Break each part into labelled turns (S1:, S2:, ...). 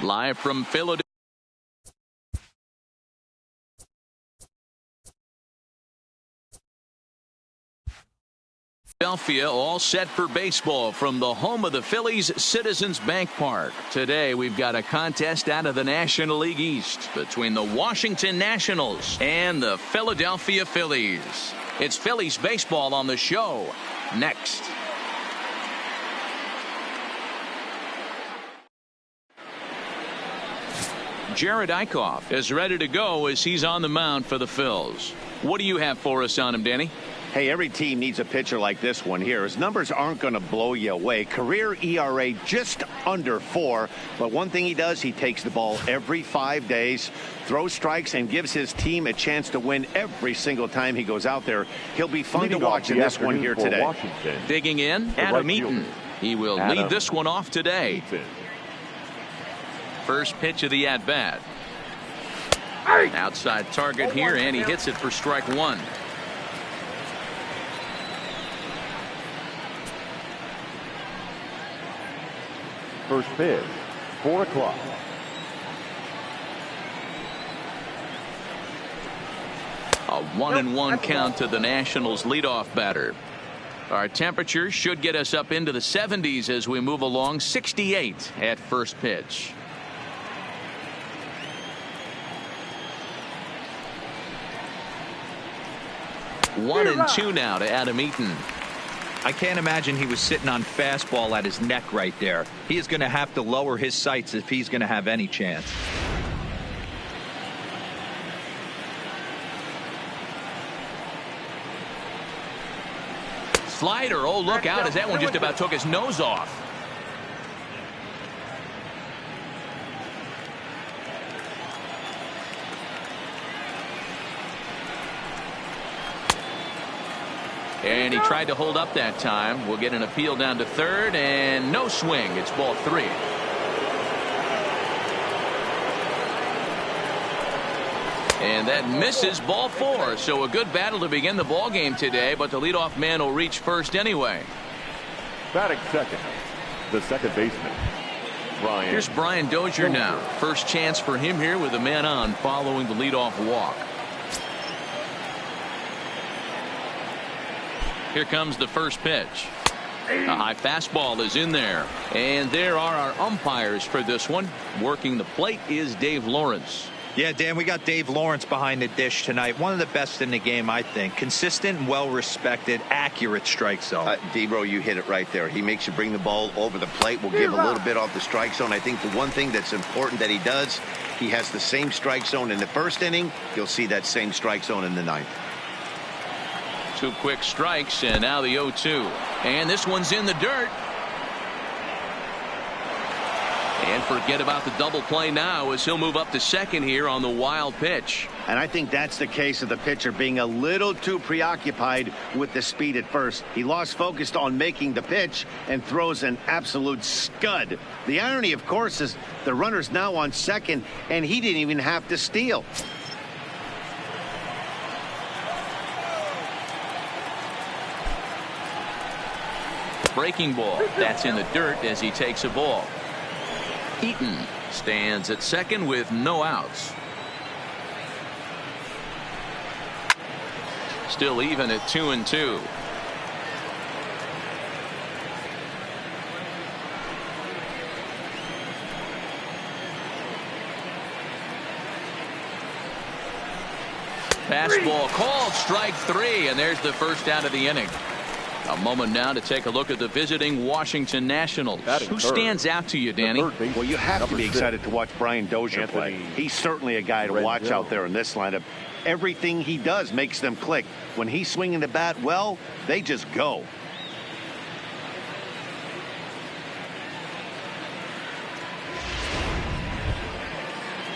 S1: Live from Philadelphia. Philadelphia all set for baseball from the home of the Phillies, Citizens Bank Park. Today we've got a contest out of the National League East between the Washington Nationals and the Philadelphia Phillies. It's Phillies baseball on the show next. Jared Eichhoff is ready to go as he's on the mound for the Phils. What do you have for us on him, Danny?
S2: Hey, every team needs a pitcher like this one here. His numbers aren't going to blow you away. Career ERA just under 4. But one thing he does, he takes the ball every 5 days, throws strikes, and gives his team a chance to win every single time he goes out there. He'll be fun to watch in this one here today.
S1: Washington. Digging in, Adam Eaton. He will lead this one off today. First pitch of the at-bat. Outside target here, and he hits it for strike one.
S3: First pitch, 4 o'clock.
S1: A 1-1 count to the Nationals leadoff batter. Our temperature should get us up into the 70s as we move along. 68 at first pitch. One and two now to Adam Eaton.
S4: I can't imagine he was sitting on fastball at his neck right there. He is going to have to lower his sights if he's going to have any chance.
S1: Slider. Oh, look out as that one just about took his nose off. And he tried to hold up that time. We'll get an appeal down to third, and no swing. It's ball 3. And that misses, ball 4. So a good battle to begin the ball game today, but the leadoff man will reach first anyway.
S3: Batting second, the second baseman, Brian.
S1: Here's Brian Dozier now. First chance for him here with a man on following the leadoff walk. Here comes the first pitch. A high fastball is in there. And there are our umpires for this one. Working the plate is Dave Lawrence.
S4: Yeah, Dan, we got Dave Lawrence behind the dish tonight. One of the best in the game, I think. Consistent and well-respected, accurate strike zone.
S2: Debro, you hit it right there. He makes you bring the ball over the plate. We'll give a little bit off the strike zone. I think the one thing that's important that he does, he has the same strike zone in the first inning. You'll see that same strike zone in the ninth.
S1: 2 quick strikes, and now the 0-2. And this one's in the dirt. And forget about the double play now as he'll move up to second here on the wild pitch.
S2: And I think that's the case of the pitcher being a little too preoccupied with the speed at first. He lost focus on making the pitch and throws an absolute scud. The irony, of course, is the runner's now on second, and he didn't even have to steal.
S1: Breaking ball. That's in the dirt as he takes a ball. Eaton stands at second with no outs. Still even at 2-2. Fastball called, strike 3, and there's the first out of the inning. A moment now to take a look at the visiting Washington Nationals. Who stands out to you, Danny?
S2: Well, you have to be excited to watch Brian Dozier play. He's certainly a guy to watch out there in this lineup. Everything he does makes them click. When he's swinging the bat, well, they just go.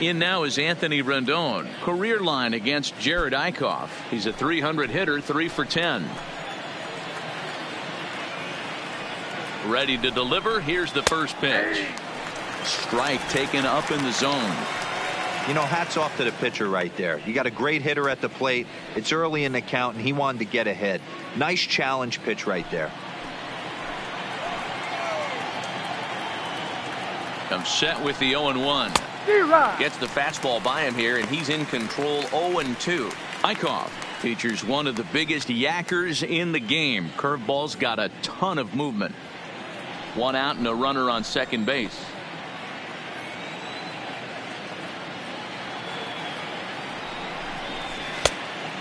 S1: In now is Anthony Rendon. Career line against Jared Eichhoff. He's a .300 hitter, 3 for 10. Ready to deliver. Here's the first pitch. Strike taken up in the zone.
S4: You know, hats off to the pitcher right there. You got a great hitter at the plate. It's early in the count, and he wanted to get ahead. Nice challenge pitch right there.
S1: Comes set with the 0-1. Gets the fastball by him here, and he's in control. 0-2. Eichhoff features one of the biggest yackers in the game. Curveball's got a ton of movement. One out and a runner on second base.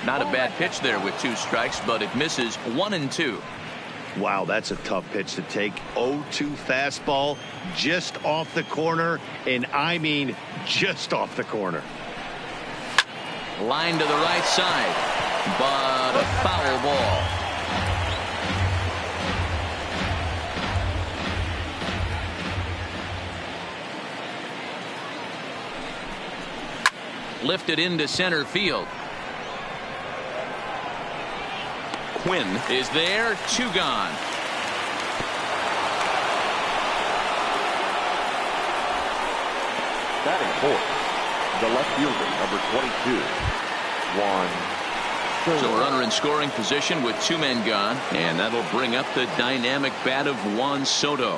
S1: Not a bad pitch there with 2 strikes, but it misses. 1-2.
S2: Wow, that's a tough pitch to take. 0-2 fastball just off the corner, and I mean just off the corner.
S1: Line to the right side, but a foul ball. Lifted into center field. Quinn is there. 2 gone.
S3: Batting fourth, the left fielder, number 22, Juan.
S1: So a runner in scoring position with 2 men gone, and that'll bring up the dynamic bat of Juan Soto.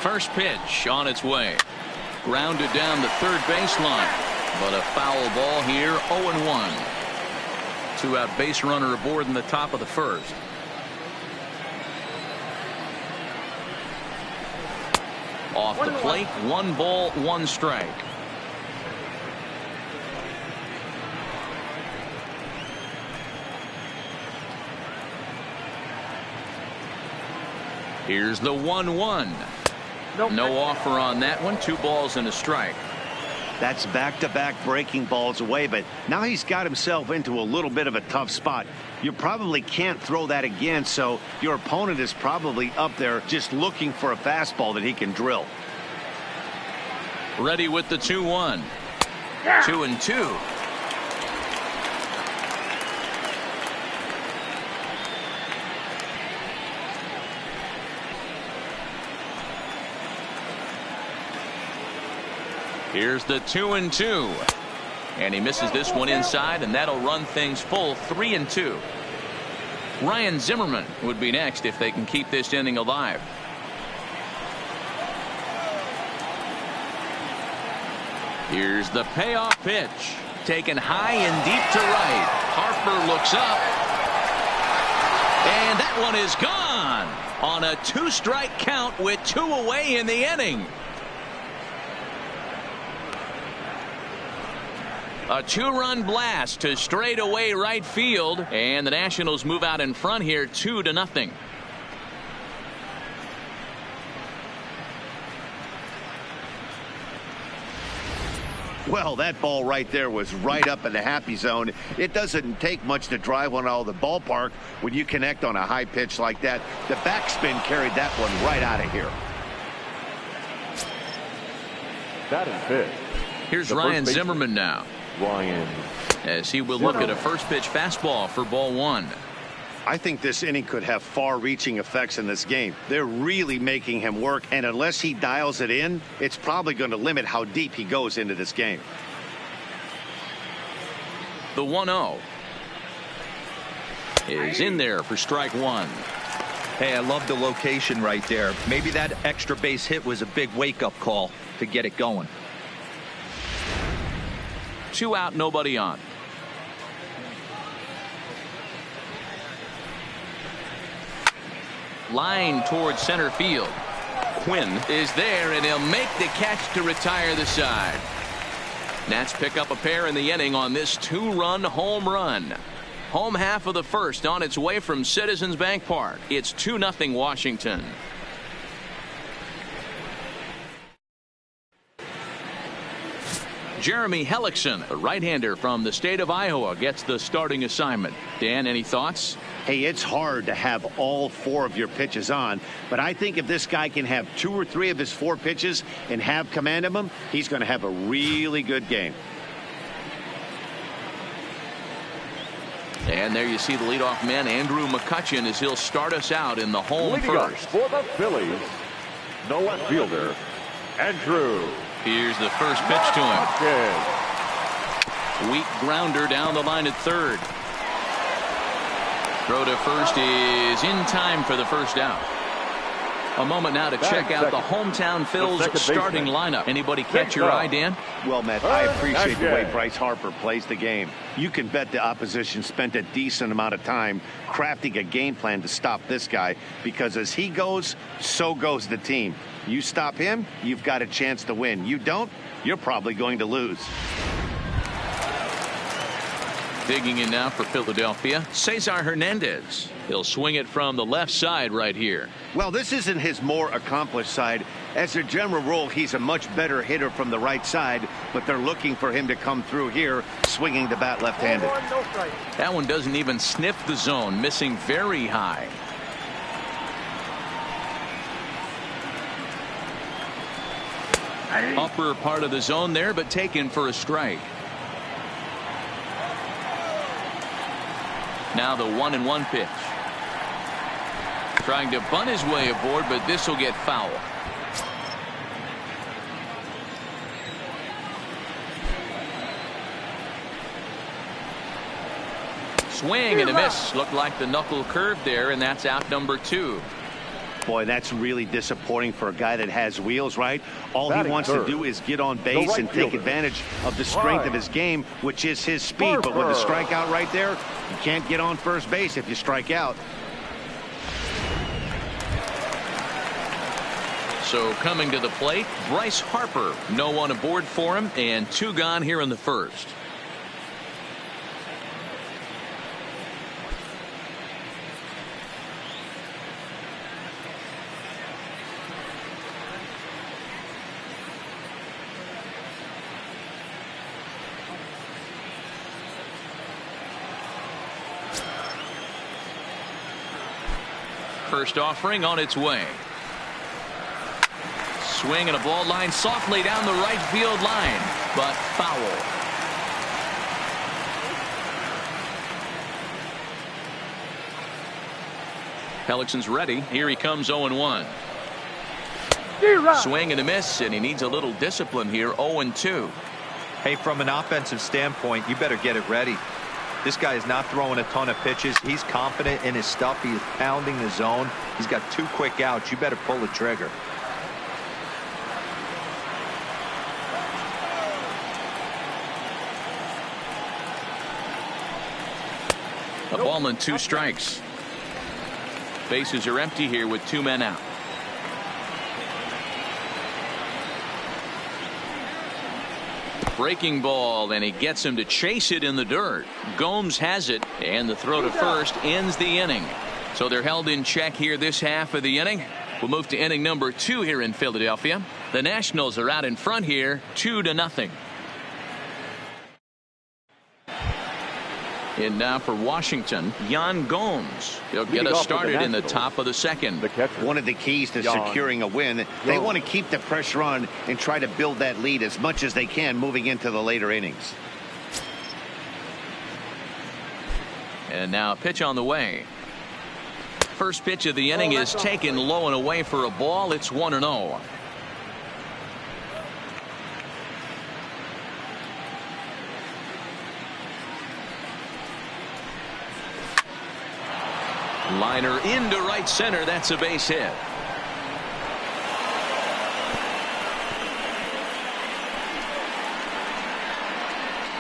S1: First pitch on its way. Grounded down the third baseline, but a foul ball here. 0-1. 2-out base runner aboard in the top of the first. Off the plate, 1 ball, 1 strike. Here's the 1-1. No offer on that one. 2 balls and a strike.
S2: That's back-to-back breaking balls away, but now he's got himself into a little bit of a tough spot. You probably can't throw that again, so your opponent is probably up there just looking for a fastball that he can drill.
S1: Ready with the 2-1. 2-2. Here's the 2-2. And he misses this one inside, and that'll run things full. 3-2. Ryan Zimmerman would be next if they can keep this inning alive. Here's the payoff pitch. Taken high and deep to right. Harper looks up. And that one is gone on a 2-strike count with 2 away in the inning. A 2-run blast to straightaway right field, and the Nationals move out in front here 2-0.
S2: Well, that ball right there was right up in the happy zone. It doesn't take much to drive one out of the ballpark when you connect on a high pitch like that. The backspin carried that one right out of here.
S3: Batting fifth.
S1: Here's Ryan Zimmerman now.
S3: Ryan.
S1: As he will look at a first pitch fastball for ball 1.
S2: I think this inning could have far-reaching effects in this game. They're really making him work, and unless he dials it in, it's probably going to limit how deep he goes into this game.
S1: The 1-0 is in there for strike 1.
S4: Hey, I love the location right there. Maybe that extra base hit was a big wake-up call to get it going.
S1: 2 out, nobody on. Line towards center field. Quinn is there, and he'll make the catch to retire the side. Nats pick up a pair in the inning on this 2-run home run. Home half of the first on its way from Citizens Bank Park. It's 2-0 Washington. Jeremy Hellickson, a right-hander from the state of Iowa, gets the starting assignment. Dan, any thoughts?
S2: Hey, it's hard to have all 4 of your pitches on, but I think if this guy can have 2 or 3 of his 4 pitches and have command of them, he's going to have a really good game.
S1: And there you see the leadoff man, Andrew McCutchen, as he'll start us out in the home
S3: Leading
S1: first.
S3: for the Phillies, the left fielder, Andrew.
S1: Here's the first pitch to him.
S3: Okay.
S1: Weak grounder down the line at third. Throw to first is in time for the first out. A moment now to check out the hometown Phils starting lineup. Anybody catch your eye, Dan?
S2: Well, Matt, I appreciate the way Bryce Harper plays the game. You can bet the opposition spent a decent amount of time crafting a game plan to stop this guy, because as he goes, so goes the team. You stop him, you've got a chance to win. You don't, you're probably going to lose.
S1: Digging in now for Philadelphia, Cesar Hernandez. He'll swing it from the left side right here.
S2: Well, this isn't his more accomplished side. As a general rule, he's a much better hitter from the right side, but they're looking for him to come through here, swinging the bat left-handed.
S1: That one doesn't even sniff the zone, missing very high. Upper part of the zone there, but taken for a strike. Now the 1-1 pitch. Trying to bunt his way aboard, but this will get foul. Swing and a miss. Looked like the knuckle curve there, and that's out number 2.
S2: Boy, that's really disappointing for a guy that has wheels, right? All he wants to do is get on base and take advantage of the strength of his game, which is his speed. But with the strikeout right there, you can't get on first base if you strike out.
S1: So coming to the plate, Bryce Harper. No one aboard for him, and 2 gone here in the first. First offering on its way. Swing and a ball line softly down the right field line, but foul. Pelixon's ready. Here he comes 0-1. Swing and a miss, and he needs a little discipline here. 0-2.
S4: Hey, from an offensive standpoint, you better get it ready. This guy is not throwing a ton of pitches. He's confident in his stuff. He is pounding the zone. He's got 2 quick outs. You better pull the trigger.
S1: A ball and 2 strikes. Bases are empty here with 2 men out. Breaking ball, and he gets him to chase it in the dirt. Gomes has it, and the throw to first ends the inning. So they're held in check here this half of the inning. We'll move to inning number 2 here in Philadelphia. The Nationals are out in front here, 2-0. And now for Washington, Yan Gomes. He'll get us started in the top of the second.
S2: One of the keys to securing a win, they want to keep the pressure on and try to build that lead as much as they can moving into the later innings.
S1: And now a pitch on the way. First pitch of the inning is taken low and away for a ball. It's 1-0. Liner into right center. That's a base hit.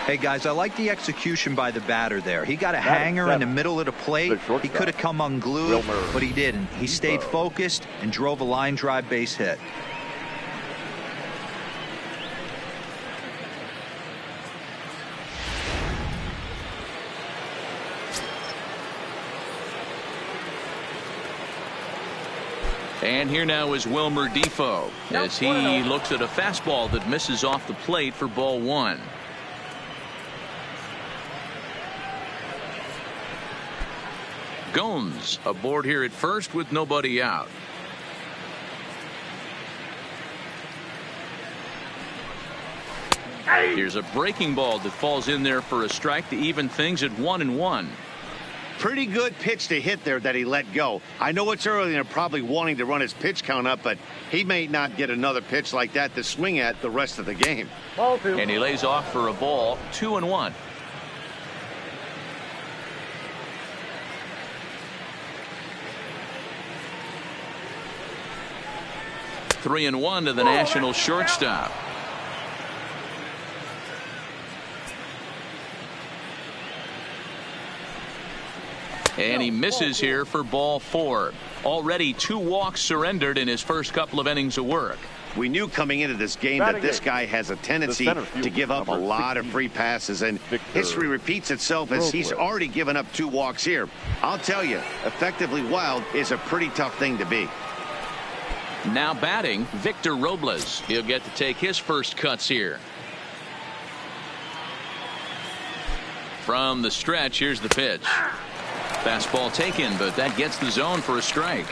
S4: Hey, guys, I like the execution by the batter there. He got a hanger in the middle of the plate. He could have come unglued, but he didn't. He stayed focused and drove a line drive base hit.
S1: And here now is Wilmer Defoe as he looks at a fastball that misses off the plate for ball 1. Gomes aboard here at first with nobody out. Here's a breaking ball that falls in there for a strike to even things at 1-1.
S2: Pretty good pitch to hit there that he let go. I know it's early and they're probably wanting to run his pitch count up, but he may not get another pitch like that to swing at the rest of the game.
S1: And he lays off for a ball. 2-1. 3-1 to the National shortstop. And he misses here for ball 4. Already 2 walks surrendered in his first couple of innings of work.
S2: We knew coming into this game that this guy has a tendency to give up a lot of free passes, and history repeats itself as he's already given up 2 walks here. I'll tell you, effectively wild is a pretty tough thing to be.
S1: Now batting, Victor Robles. He'll get to take his first cuts here. From the stretch, here's the pitch. Fastball taken, but that gets the zone for a strike.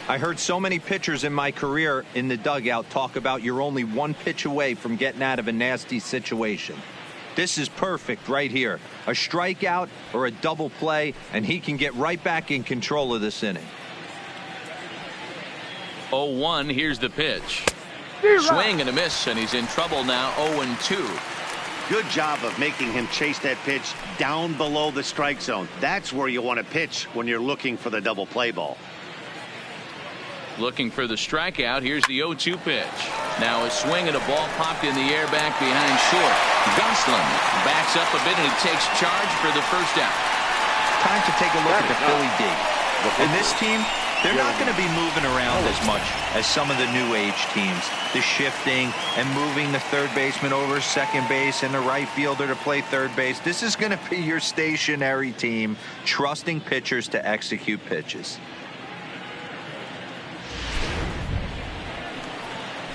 S4: I heard so many pitchers in my career in the dugout talk about you're only 1 pitch away from getting out of a nasty situation. This is perfect right here. A strikeout or a double play, and he can get right back in control of this inning.
S1: 0-1, here's the pitch. Swing and a miss, and he's in trouble now. 0-2.
S2: Good job of making him chase that pitch down below the strike zone. That's where you want to pitch when you're looking for the double play ball.
S1: Looking for the strikeout. Here's the 0-2 pitch. Now a swing and a ball popped in the air back behind short. Gosselin backs up a bit and he takes charge for the first out.
S4: Time to take a look at the Philly D. And this team, they're not going to be moving around as much as some of the new age teams. The shifting and moving the third baseman over second base and the right fielder to play third base. This is going to be your stationary team, trusting pitchers to execute pitches.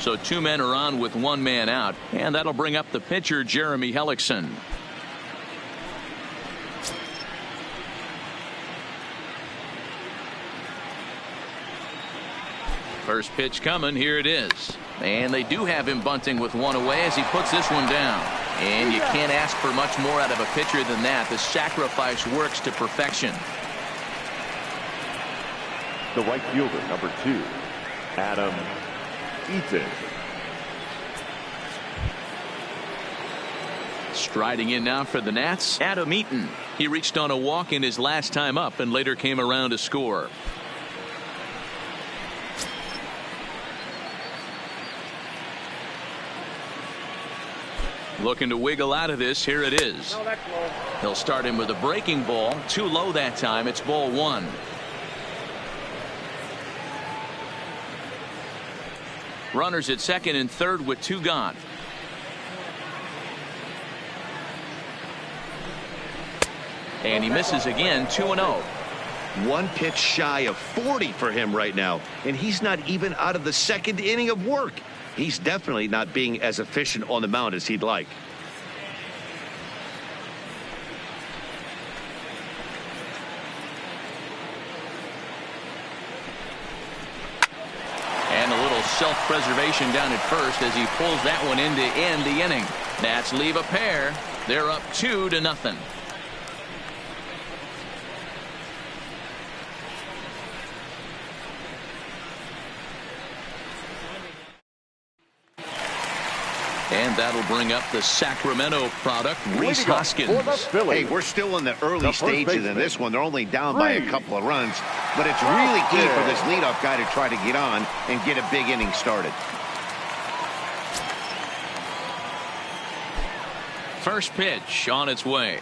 S1: So 2 men are on with 1 man out, and that'll bring up the pitcher, Jeremy Hellickson. First pitch coming. Here it is. And they do have him bunting with 1 away as he puts this one down. And you can't ask for much more out of a pitcher than that. The sacrifice works to perfection.
S3: The right fielder, number 2, Adam Eaton.
S1: Striding in now for the Nats, Adam Eaton. He reached on a walk in his last time up and later came around to score. Looking to wiggle out of this. Here it is. He'll start him with a breaking ball. Too low that time. It's ball 1. Runners at second and third with 2 gone. And he misses again. 2-0.
S2: 1 pitch shy of 40 for him right now, and he's not even out of the 2nd inning of work. He's definitely not being as efficient on the mound as he'd like.
S1: And a little self-preservation down at first as he pulls that one in to end the inning. Nats leave a pair. They're up 2-0. And that'll bring up the Sacramento product, Rhys Hoskins.
S2: Hey, we're still in the early stages in this one. They're only down by a couple of runs, but it's really key for this leadoff guy to try to get on and get a big inning started.
S1: First pitch on its way.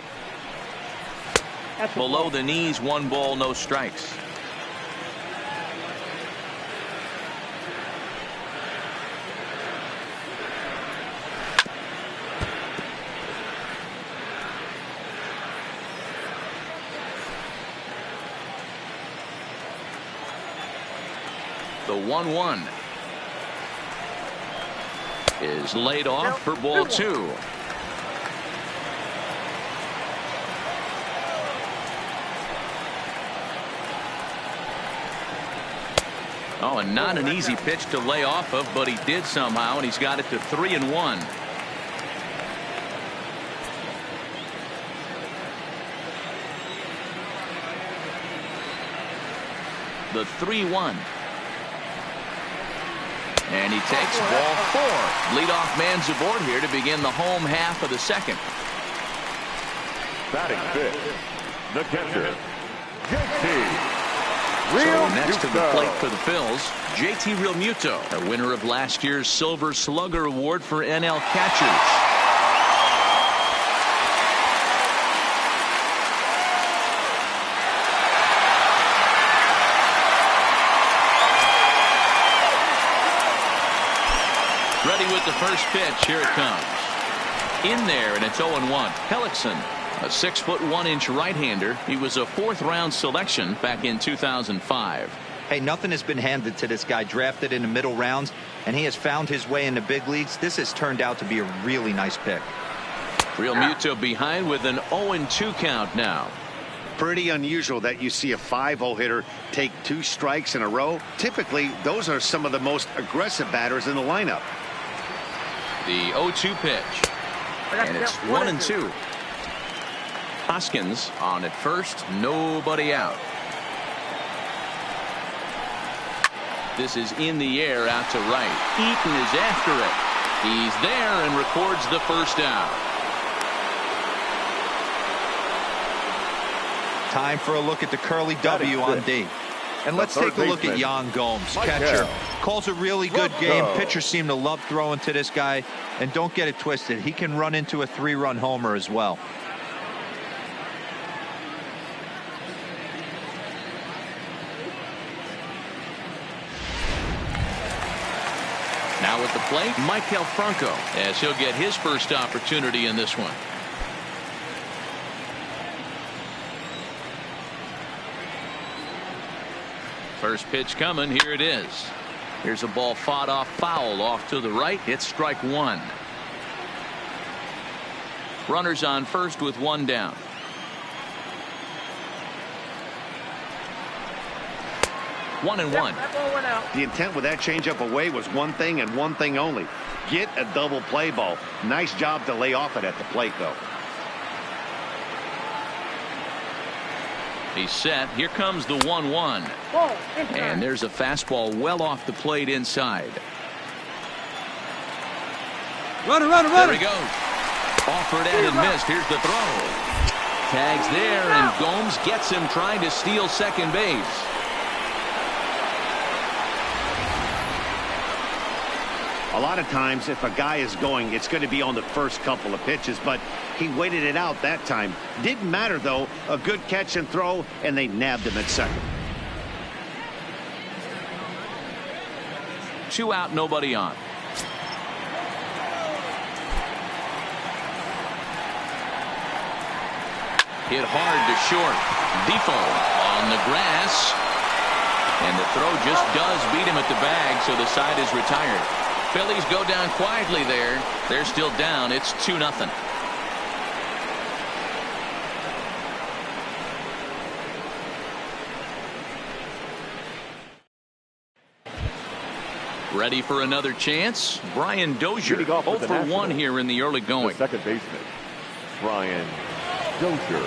S1: Below the knees, 1 ball, no strikes. The 1-1 is laid off for ball 2. Oh, and not an easy pitch to lay off of, but he did somehow, and he's got it to 3-1. The 3-1. And he takes ball 4. Leadoff man's aboard here to begin the home half of the 2nd.
S3: Batting 5th, the catcher, JT.
S1: So next to the plate for the Phils, JT Realmuto, a winner of last year's Silver Slugger Award for NL catchers. Ready with the first pitch. Here it comes. In there, and it's 0-1. Hellickson, a 6'1" right-hander. He was a fourth-round selection back in 2005.
S4: Hey, nothing has been handed to this guy. Drafted in the middle rounds, and he has found his way in the big leagues. This has turned out to be a really nice pick.
S1: Realmuto behind with an 0-2 count now.
S2: Pretty unusual that you see a 5-0 hitter take 2 strikes in a row. Typically, those are some of the most aggressive batters in the lineup.
S1: The 0-2 pitch. And it's 1-2. Hoskins on at first, nobody out. This is in the air out to right. Eaton is after it. He's there and records the first out.
S4: Time for a look at the curly W on D. And let's take a look at Yan Gomes, catcher. Calls a really good game. Pitchers seem to love throwing to this guy. And don't get it twisted. He can run into a 3-run homer as well.
S1: Now at the plate, Maikel Franco, as he'll get his first opportunity in this one. First pitch coming. Here it is. Here's a ball fought off foul off to the right. It's strike 1. Runners on first with 1 down. One and one.
S2: The intent with that changeup away was one thing and one thing only. Get a double play ball. Nice job to lay off it at the plate, though.
S1: He's set. Here comes the 1-1. And there's a fastball well off the plate inside.
S5: Runner.
S1: There he goes. Offered and missed. Here's the throw. Tags there, and Gomes gets him trying to steal second base.
S2: A lot of times, if a guy is going, it's going to be on the first couple of pitches, but he waited it out that time. Didn't matter, though. A good catch and throw, and they nabbed him at second.
S1: 2 out, nobody on. Hit hard to short. Defoe on the grass. And the throw just does beat him at the bag, so the side is retired. Phillies go down quietly there. They're still down. It's 2-0. Ready for another chance? Brian Dozier, 0 for 1 here in the early going.
S3: The second baseman, Brian Dozier.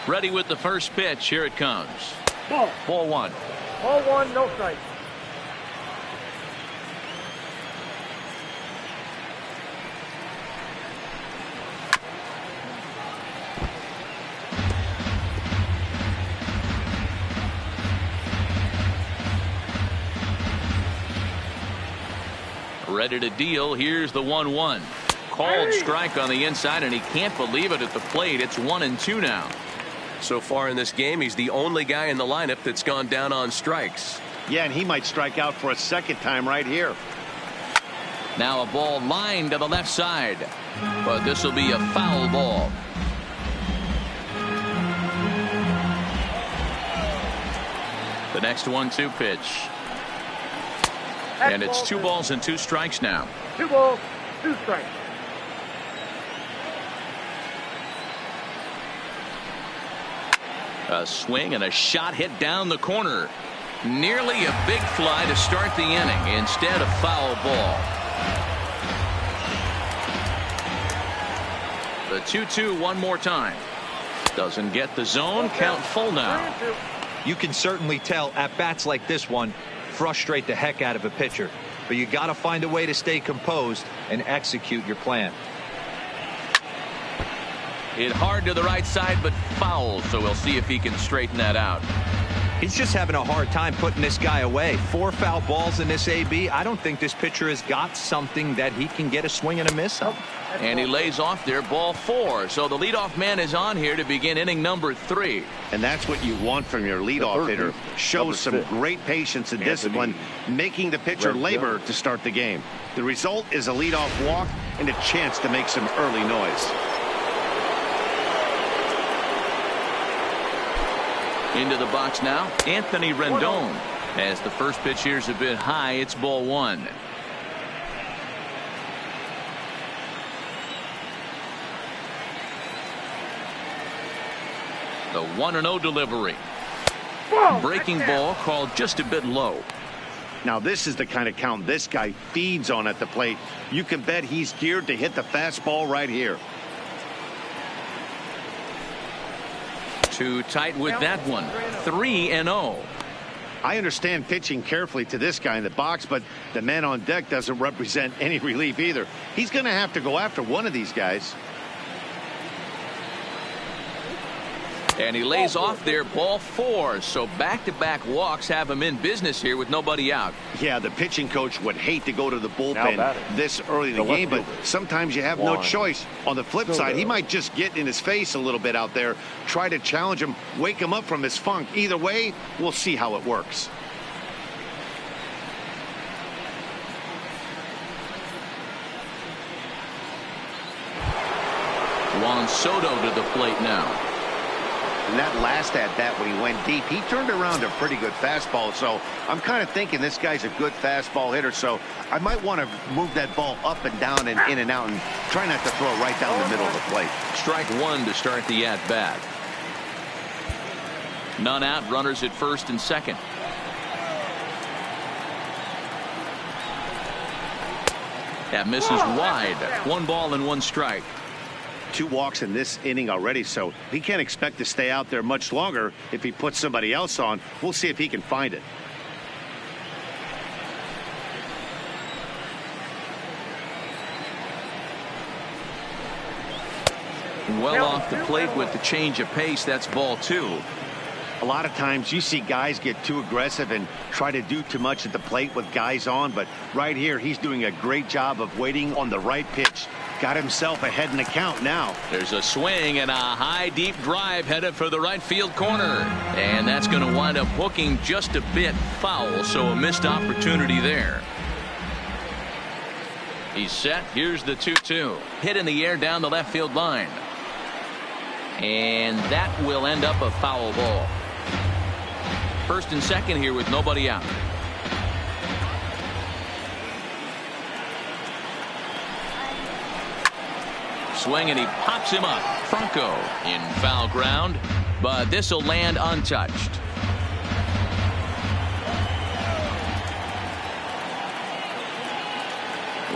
S1: Ready with the first pitch. Here it comes.
S5: Ball
S1: 1.
S5: Ball 1, no strike.
S1: Ready to deal. Here's the 1-1. Called strike on the inside, and he can't believe it at the plate. It's 1-2 now.
S6: So far in this game, he's the only guy in the lineup that's gone down on strikes.
S2: Yeah, and he might strike out for a second time right here.
S1: Now a ball lined to the left side, but this will be a foul ball. The next 1-2 pitch. And it's 2 balls and 2 strikes now.
S5: 2 balls, 2 strikes.
S1: A swing and a shot hit down the corner. Nearly a big fly to start the inning. Instead, a foul ball. The 2-2 one more time. Doesn't get the zone. Count full now.
S4: You can certainly tell at bats like this one frustrate the heck out of a pitcher. But you got to find a way to stay composed and execute your plan.
S1: Hit hard to the right side, but foul, so we'll see if he can straighten that out.
S4: He's just having a hard time putting this guy away. 4 foul balls in this AB. I don't think this pitcher has got something that he can get a swing and a miss on.
S1: And he lays off there, ball 4. So the leadoff man is on here to begin inning number 3.
S2: And that's what you want from your leadoff hitter. Shows some great patience and discipline, making the pitcher labor to start the game. The result is a leadoff walk and a chance to make some early noise.
S1: Into the box now, Anthony Rendon. As the first pitch here's a bit high, it's ball 1. The 1-0 delivery. Breaking ball called just a bit low.
S2: Now this is the kind of count this guy feeds on at the plate. You can bet he's geared to hit the fastball right here.
S1: Too tight with that one. 3-0.
S2: I understand pitching carefully to this guy in the box, but the man on deck doesn't represent any relief either. He's going to have to go after one of these guys.
S1: And he lays off there, ball 4. So back-to-back walks have him in business here with nobody out.
S2: Yeah, the pitching coach would hate to go to the bullpen this early in the game, but sometimes you have no choice. On the flip side, he might just get in his face a little bit out there, try to challenge him, wake him up from his funk. Either way, we'll see how it works.
S1: Juan Soto to the plate now.
S2: And that last at-bat when he went deep, he turned around a pretty good fastball. So I'm kind of thinking this guy's a good fastball hitter. So I might want to move that ball up and down and in and out and try not to throw it right down the middle of the plate.
S1: Strike 1 to start the at-bat. None out, runners at first and second. That misses wide. 1 ball and 1 strike.
S2: 2 walks in this inning already, so he can't expect to stay out there much longer if he puts somebody else on. We'll see if he can find it.
S1: Well off the plate with the change of pace. That's ball 2.
S2: A lot of times you see guys get too aggressive and try to do too much at the plate with guys on, but right here he's doing a great job of waiting on the right pitch. Got himself ahead in the count now.
S1: There's a swing and a high deep drive headed for the right field corner, and that's going to wind up hooking just a bit foul, so a missed opportunity there. He's set. Here's the 2-2. Hit in the air down the left field line, and that will end up a foul ball. First and second here with nobody out. Swing, and he pops him up. Franco in foul ground, but this will land untouched.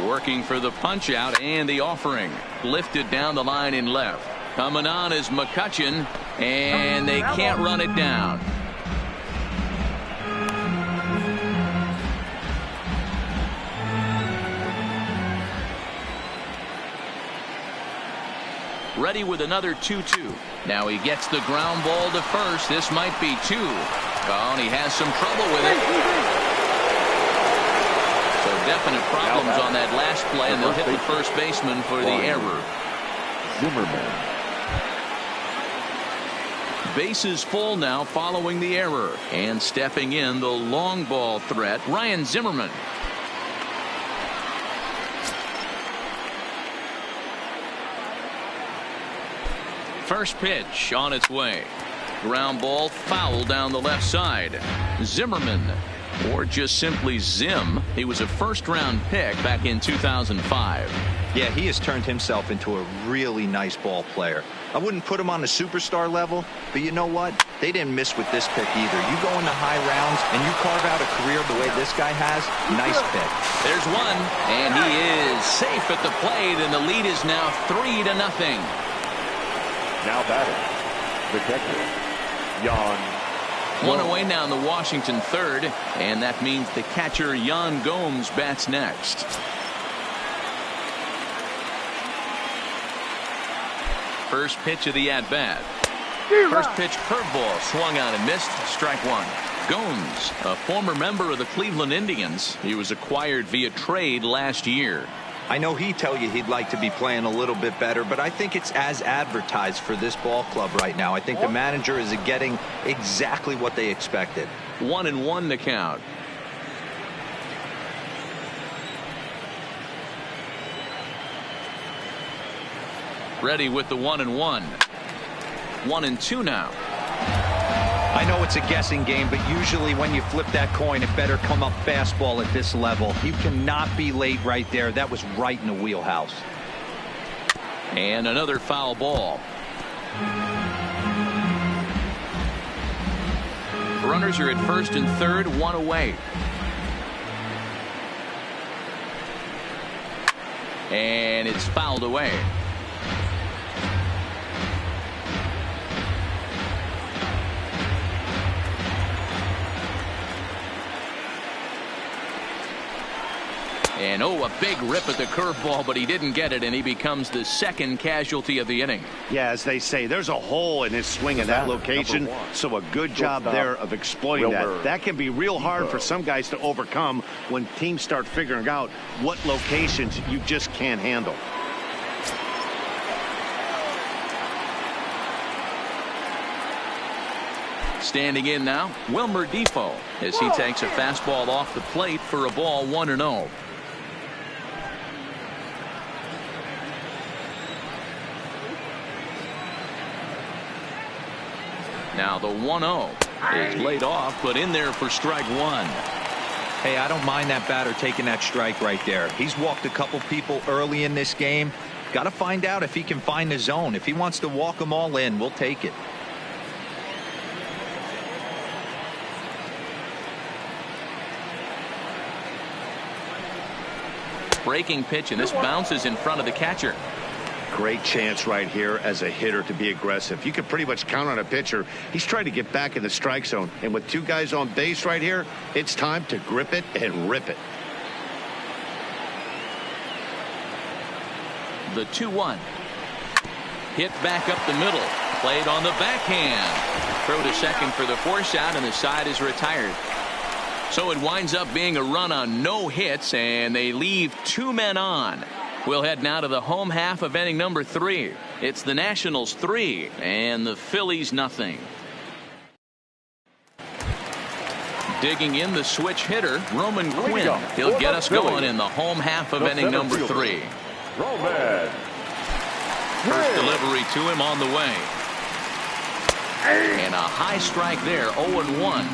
S1: Working for the punch out and the offering. Lifted down the line in left. Coming on is McCutchen, and they can't run it down. Ready with another 2-2. Now he gets the ground ball to first. This might be 2. Oh, and he has some trouble with it. So definite problems on that last play, and they'll hit the first baseman for the error.
S3: Zimmerman.
S1: Bases full now following the error. And stepping in, the long ball threat, Ryan Zimmerman. First pitch on its way. Ground ball foul down the left side. Zimmerman, or just simply Zim. He was a first-round pick back in 2005.
S4: Yeah, he has turned himself into a really nice ball player. I wouldn't put him on the superstar level, but you know what? They didn't miss with this pick either. You go into high rounds and you carve out a career the way this guy has. Nice pick.
S1: There's one, and he is safe at the plate, and the lead is now 3-0.
S3: Now batting, the catcher, Jan.
S1: One away now in the Washington third, and that means the catcher Yan Gomes bats next. First pitch of the at-bat. First pitch curveball swung on and missed. Strike one. Gomes, a former member of the Cleveland Indians. He was acquired via trade last year.
S4: I know he'd tell you he'd like to be playing a little bit better, but I think it's as advertised for this ball club right now. I think the manager is getting exactly what they expected.
S1: 1-1 to count. Ready with the 1-1. 1-2 now.
S4: I know it's a guessing game, but usually when you flip that coin, it better come up fastball at this level. You cannot be late right there. That was right in the wheelhouse.
S1: And another foul ball. Runners are at first and third, one away. And it's fouled away. And a big rip at the curveball, but he didn't get it, and he becomes the second casualty of the inning.
S2: Yeah, as they say, there's a hole in his swing in that location, so a good job there of exploiting that. That can be real hard for some guys to overcome when teams start figuring out what locations you just can't handle.
S1: Standing in now, Wilmer Defoe, as he takes a fastball off the plate for a ball 1-0. Now the 1-0 is laid off, but in there for strike one.
S4: Hey, I don't mind that batter taking that strike right there. He's walked a couple people early in this game. Got to find out if he can find the zone. If he wants to walk them all in, we'll take it.
S1: Breaking pitch, and this bounces in front of the catcher.
S2: Great chance right here as a hitter to be aggressive. You can pretty much count on a pitcher. He's trying to get back in the strike zone. And with two guys on base right here, it's time to grip it and rip it.
S1: The 2-1. Hit back up the middle. Played on the backhand. Throw to second for the force out, and the side is retired. So it winds up being a run on no hits, and they leave two men on. We'll head now to the home half of inning number 3. It's the Nationals 3 and the Phillies nothing. Digging in the switch hitter, Roman Quinn. He'll get us going in the home half of inning number 3.
S3: Roman.
S1: First delivery to him on the way. And a high strike there, 0-1.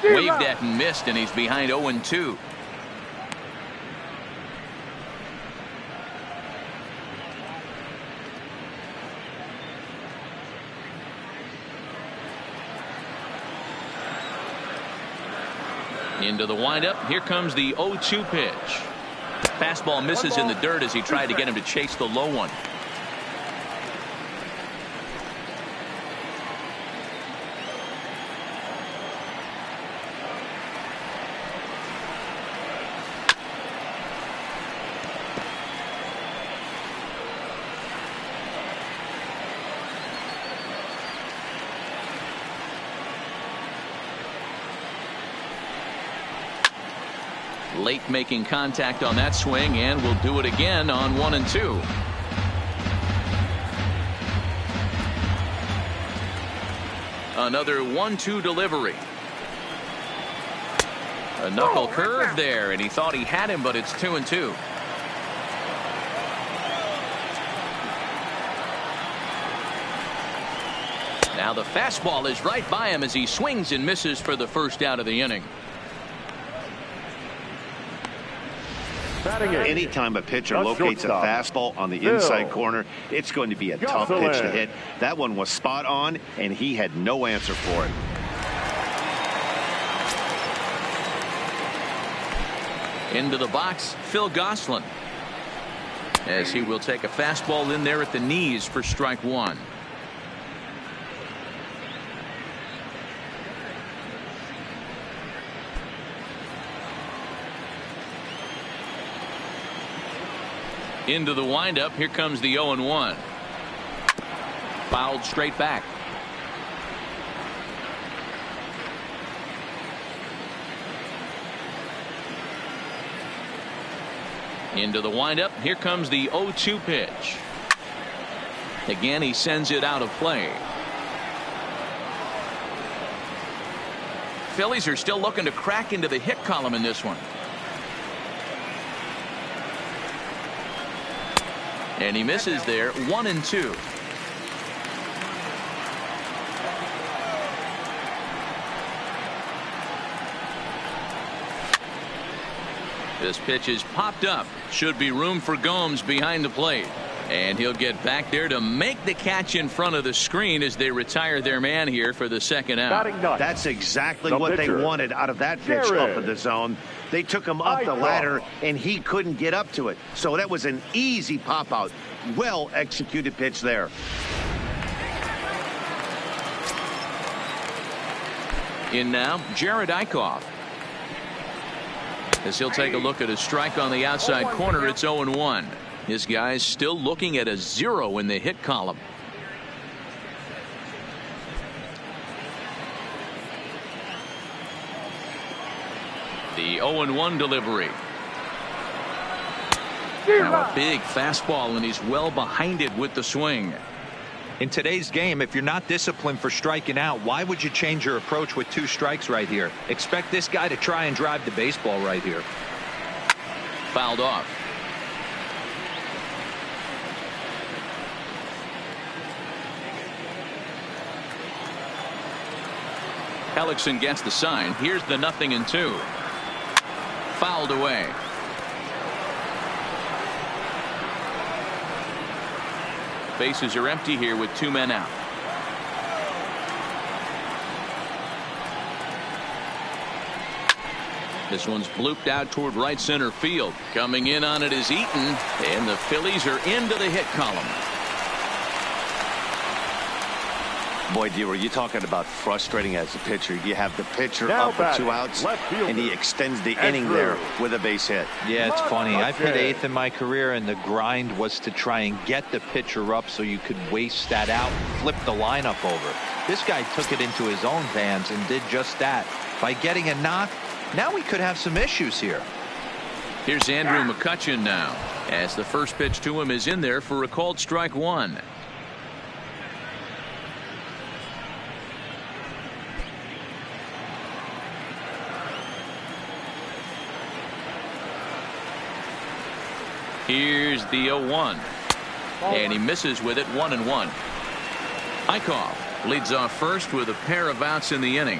S1: Waved at and missed, and he's behind 0-2. Into the windup. Here comes the 0-2 pitch. Fastball misses in the dirt as he tried to get him to chase the low one. Late making contact on that swing, and will do it again on 1-2. Another 1-2 delivery. A knuckle curve there, and he thought he had him, but it's 2-2. Now the fastball is right by him as he swings and misses for the first out of the inning.
S2: Anytime a pitcher locates a fastball on the inside corner, it's going to be a tough pitch to hit. That one was spot on, and he had no answer for it.
S1: Into the box, Phil Gosselin, as he will take a fastball in there at the knees for strike one. Into the windup. Here comes the 0-1. Fouled straight back. Into the windup. Here comes the 0-2 pitch. Again, he sends it out of play. Phillies are still looking to crack into the hit column in this one. And he misses there. 1-2. This pitch is popped up. Should be room for Gomes behind the plate. And he'll get back there to make the catch in front of the screen as they retire their man here for the second out.
S2: That's exactly what they wanted out of that pitch up in the zone. They took him up the ladder, and he couldn't get up to it. So that was an easy pop-out. Well-executed pitch there.
S1: In now, Jared Eichhoff. As he'll take a look at a strike on the outside corner, it's 0-1. His guy's still looking at a 0 in the hit column. The 0-1 delivery. Now a big fastball, and he's well behind it with the swing.
S4: In today's game, if you're not disciplined for striking out, why would you change your approach with 2 strikes right here? Expect this guy to try and drive the baseball right here.
S1: Fouled off. Hellickson gets the sign. Here's the 0-2. Fouled away. Bases are empty here with 2 men out. This one's blooped out toward right center field. Coming in on it is Eaton, and the Phillies are into the hit column.
S2: Boy, D, were you talking about frustrating as a pitcher? You have the pitcher up for 2 outs, and he extends the inning there with a base hit.
S4: Yeah, it's funny. I've hit 8th in my career, and the grind was to try and get the pitcher up so you could waste that out, flip the lineup over. This guy took it into his own hands and did just that. By getting a knock, now we could have some issues here.
S1: Here's Andrew McCutchen now, as the first pitch to him is in there for a called strike 1. Here's the 0-1. And he misses with it. 1-1. Eichhoff leads off first with a pair of outs in the inning.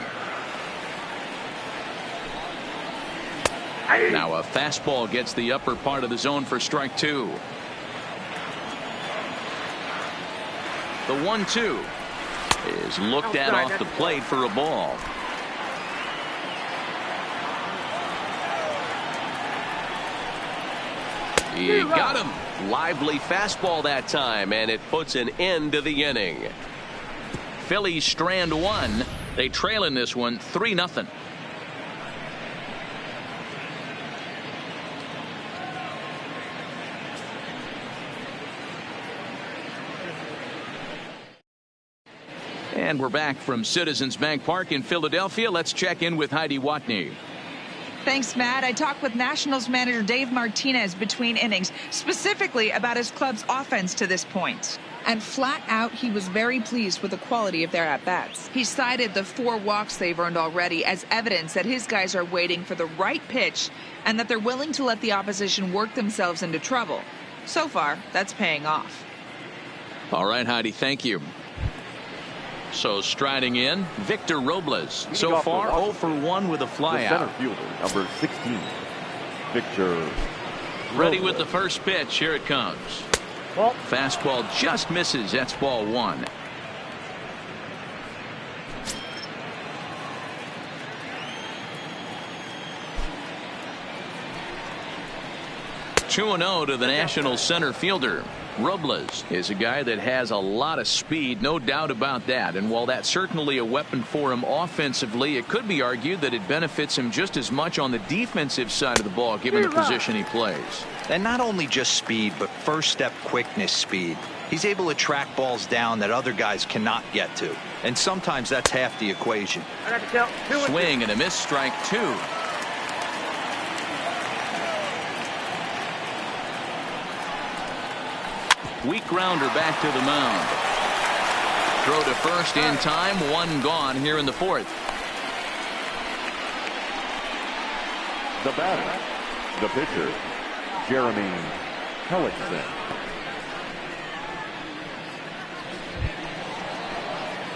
S1: Now a fastball gets the upper part of the zone for strike 2. The 1-2 is looked at off the plate for a ball.
S6: He got him. Lively fastball that time, and it puts an end to the inning.
S1: Phillies strand 1. They trail in this one 3-0. And we're back from Citizens Bank Park in Philadelphia. Let's check in with Heidi Watney.
S7: Thanks, Matt. I talked with Nationals manager Dave Martinez between innings, specifically about his club's offense to this point. And flat out, he was very pleased with the quality of their at-bats. He cited the 4 walks they've earned already as evidence that his guys are waiting for the right pitch and that they're willing to let the opposition work themselves into trouble. So far, that's paying off.
S1: All right, Heidi, thank you. So striding in, Victor Robles. So far, 0 for 1 with a flyout.
S3: Center fielder, number 16, Victor.
S1: Ready with the first pitch. Here it comes. Fastball just misses. That's ball 1. Two 2-0 to the National center fielder. Robles is a guy that has a lot of speed, no doubt about that. And while that's certainly a weapon for him offensively, it could be argued that it benefits him just as much on the defensive side of the ball, given the position he plays.
S4: And not only just speed, but first step quickness speed. He's able to track balls down that other guys cannot get to. And sometimes that's half the equation.
S1: Swing and a miss, strike two. Weak grounder back to the mound. Throw to first in time. One gone here in the fourth.
S3: The batter, the pitcher, Jeremy Hellickson.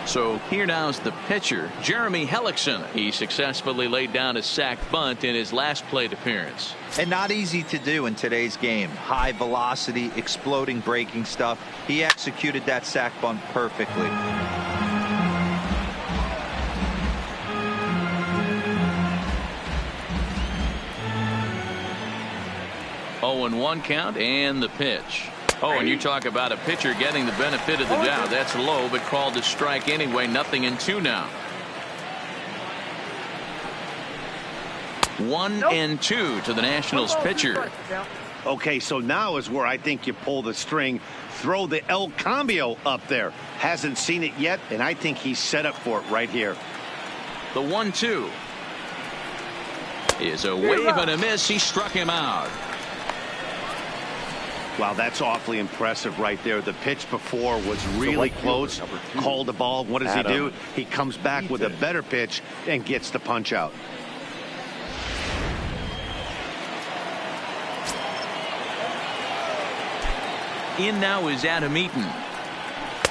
S1: So here now's the pitcher, Jeremy Hellickson. He successfully laid down a sac bunt in his last plate appearance.
S4: And not easy to do in today's game. High velocity, exploding breaking stuff. He executed that sac bunt perfectly.
S1: 0-1 count and the pitch. Oh, and you talk about a pitcher getting the benefit of the doubt. That's low, but called a strike anyway. 0-2 now. 1-2 to the Nationals pitcher.
S2: Okay, so now is where I think you pull the string. Throw the El Cambio up there. Hasn't seen it yet, and I think he's set up for it right here.
S1: The 1-2 is a wave and a miss. He struck him out.
S2: Wow, that's awfully impressive right there. The pitch before was really close. Called the ball. What does he do? He comes back with a better pitch and gets the punch out.
S1: In now is Adam Eaton,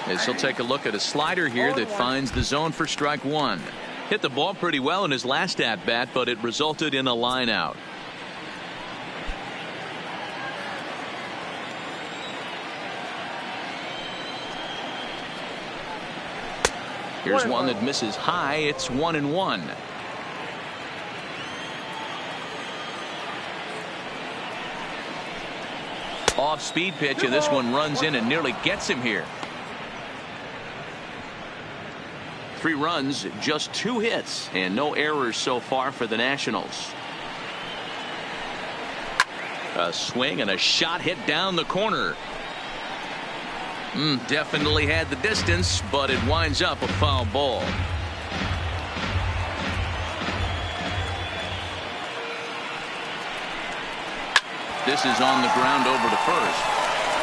S1: as he'll take a look at a slider here that finds the zone for strike one. Hit the ball pretty well in his last at bat, but it resulted in a line out. Here's one that misses high. It's 1-1. Off speed pitch, and this one runs in and nearly gets him here. 3 runs, just 2 hits, and no errors so far for the Nationals. A swing and a shot hit down the corner. Definitely had the distance, but it winds up a foul ball. This is on the ground over to first.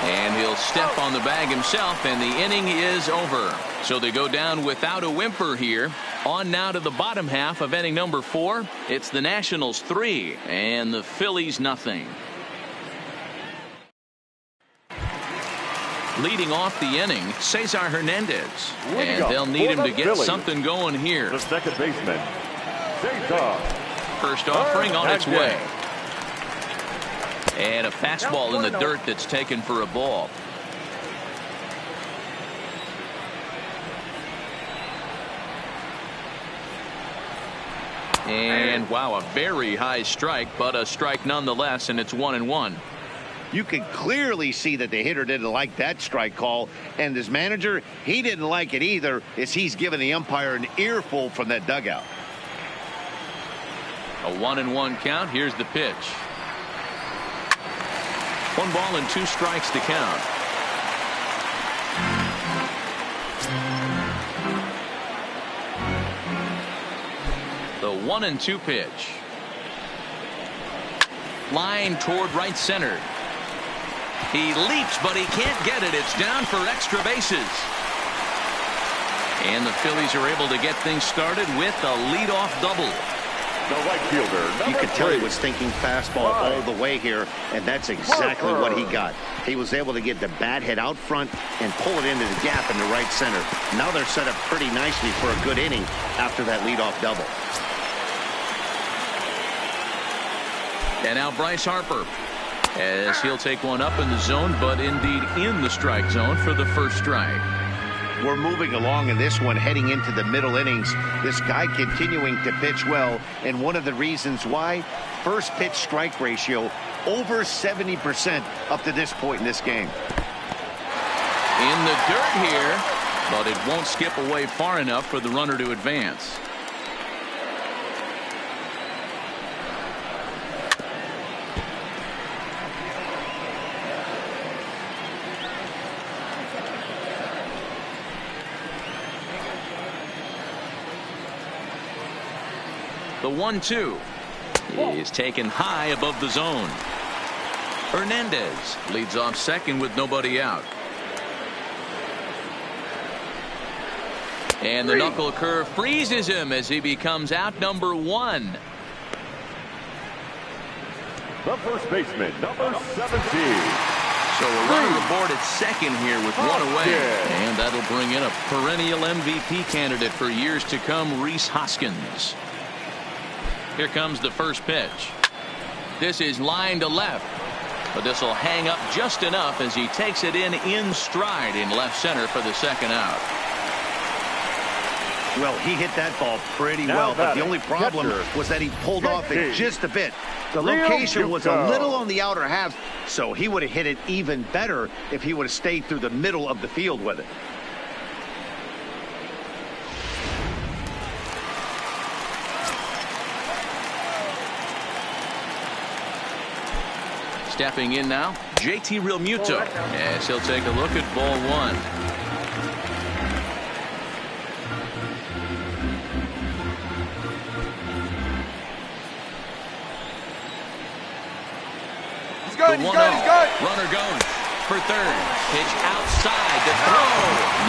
S1: And he'll step on the bag himself, and the inning is over. So they go down without a whimper here. On now to the bottom half of inning number 4. It's the Nationals 3 and the Phillies nothing. Leading off the inning, Cesar Hernandez. And they'll need him to get something going here.
S3: The second baseman, Cesar.
S1: First offering on its way. And a fastball in the dirt that's taken for a ball. And wow, a very high strike, but a strike nonetheless, and it's 1-1.
S2: You can clearly see that the hitter didn't like that strike call, and his manager, he didn't like it either, as he's giving the umpire an earful from that dugout.
S1: A 1-1 count. Here's the pitch. 1 ball and 2 strikes to count. The 1-2 pitch. Line toward right center. He leaps, but he can't get it. It's down for extra bases. And the Phillies are able to get things started with a leadoff double.
S3: The right fielder,
S2: you could tell he was thinking fastball all the way here, and that's exactly what he got. He was able to get the bat head out front and pull it into the gap in the right center. Now they're set up pretty nicely for a good inning after that leadoff double.
S1: And now Bryce Harper, as he'll take one up in the zone, but indeed in the strike zone for the first strike.
S2: We're moving along in this one, heading into the middle innings. This guy continuing to pitch well, and one of the reasons why, first pitch strike ratio over 70% up to this point in this game.
S1: In the dirt here, but it won't skip away far enough for the runner to advance. The 1-2 is taken high above the zone. Hernandez leads off second with nobody out. And the knuckle curve freezes him as he becomes out number 1.
S3: The first baseman, number 17.
S1: So a runner aboard at second here with one away.
S3: Yeah.
S1: And that'll bring in a perennial MVP candidate for years to come, Rhys Hoskins. Here comes the first pitch. This is line to left. But this will hang up just enough as he takes it in stride in left center for the second out.
S2: Well, he hit that ball pretty well, but the only problem was that he pulled off it just a bit. The location was a little on the outer half, so he would have hit it even better if he would have stayed through the middle of the field with it.
S1: Stepping in now, JT Realmuto, as he'll take a look at ball 1.
S8: He's good.
S1: Runner goes for third. Pitch outside. The throw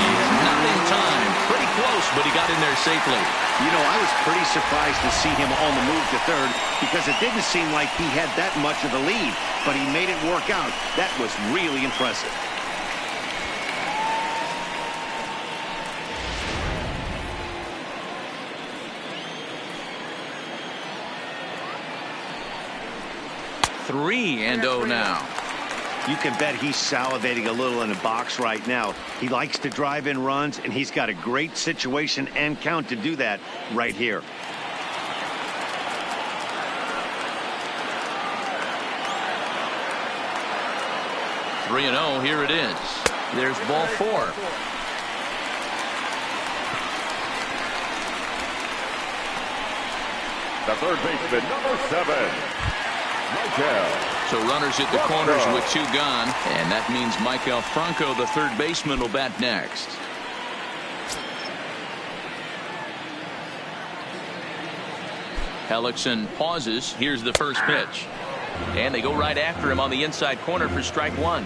S1: is not in time. Pretty close, but he got in there safely.
S2: You know, I was pretty surprised to see him on the move to third because it didn't seem like he had that much of a lead, but he made it work out. That was really impressive.
S1: Three and 0 now.
S2: You can bet he's salivating a little in the box right now. He likes to drive in runs, and he's got a great situation and count to do that right here.
S1: Three and 0. Here it is. There's ball 4.
S3: The third baseman, number 7.
S1: So runners at the corners with 2 gone, and that means Michael Franco, the third baseman, will bat next. Hellickson pauses. Here's the first pitch, and they go right after him on the inside corner for strike 1.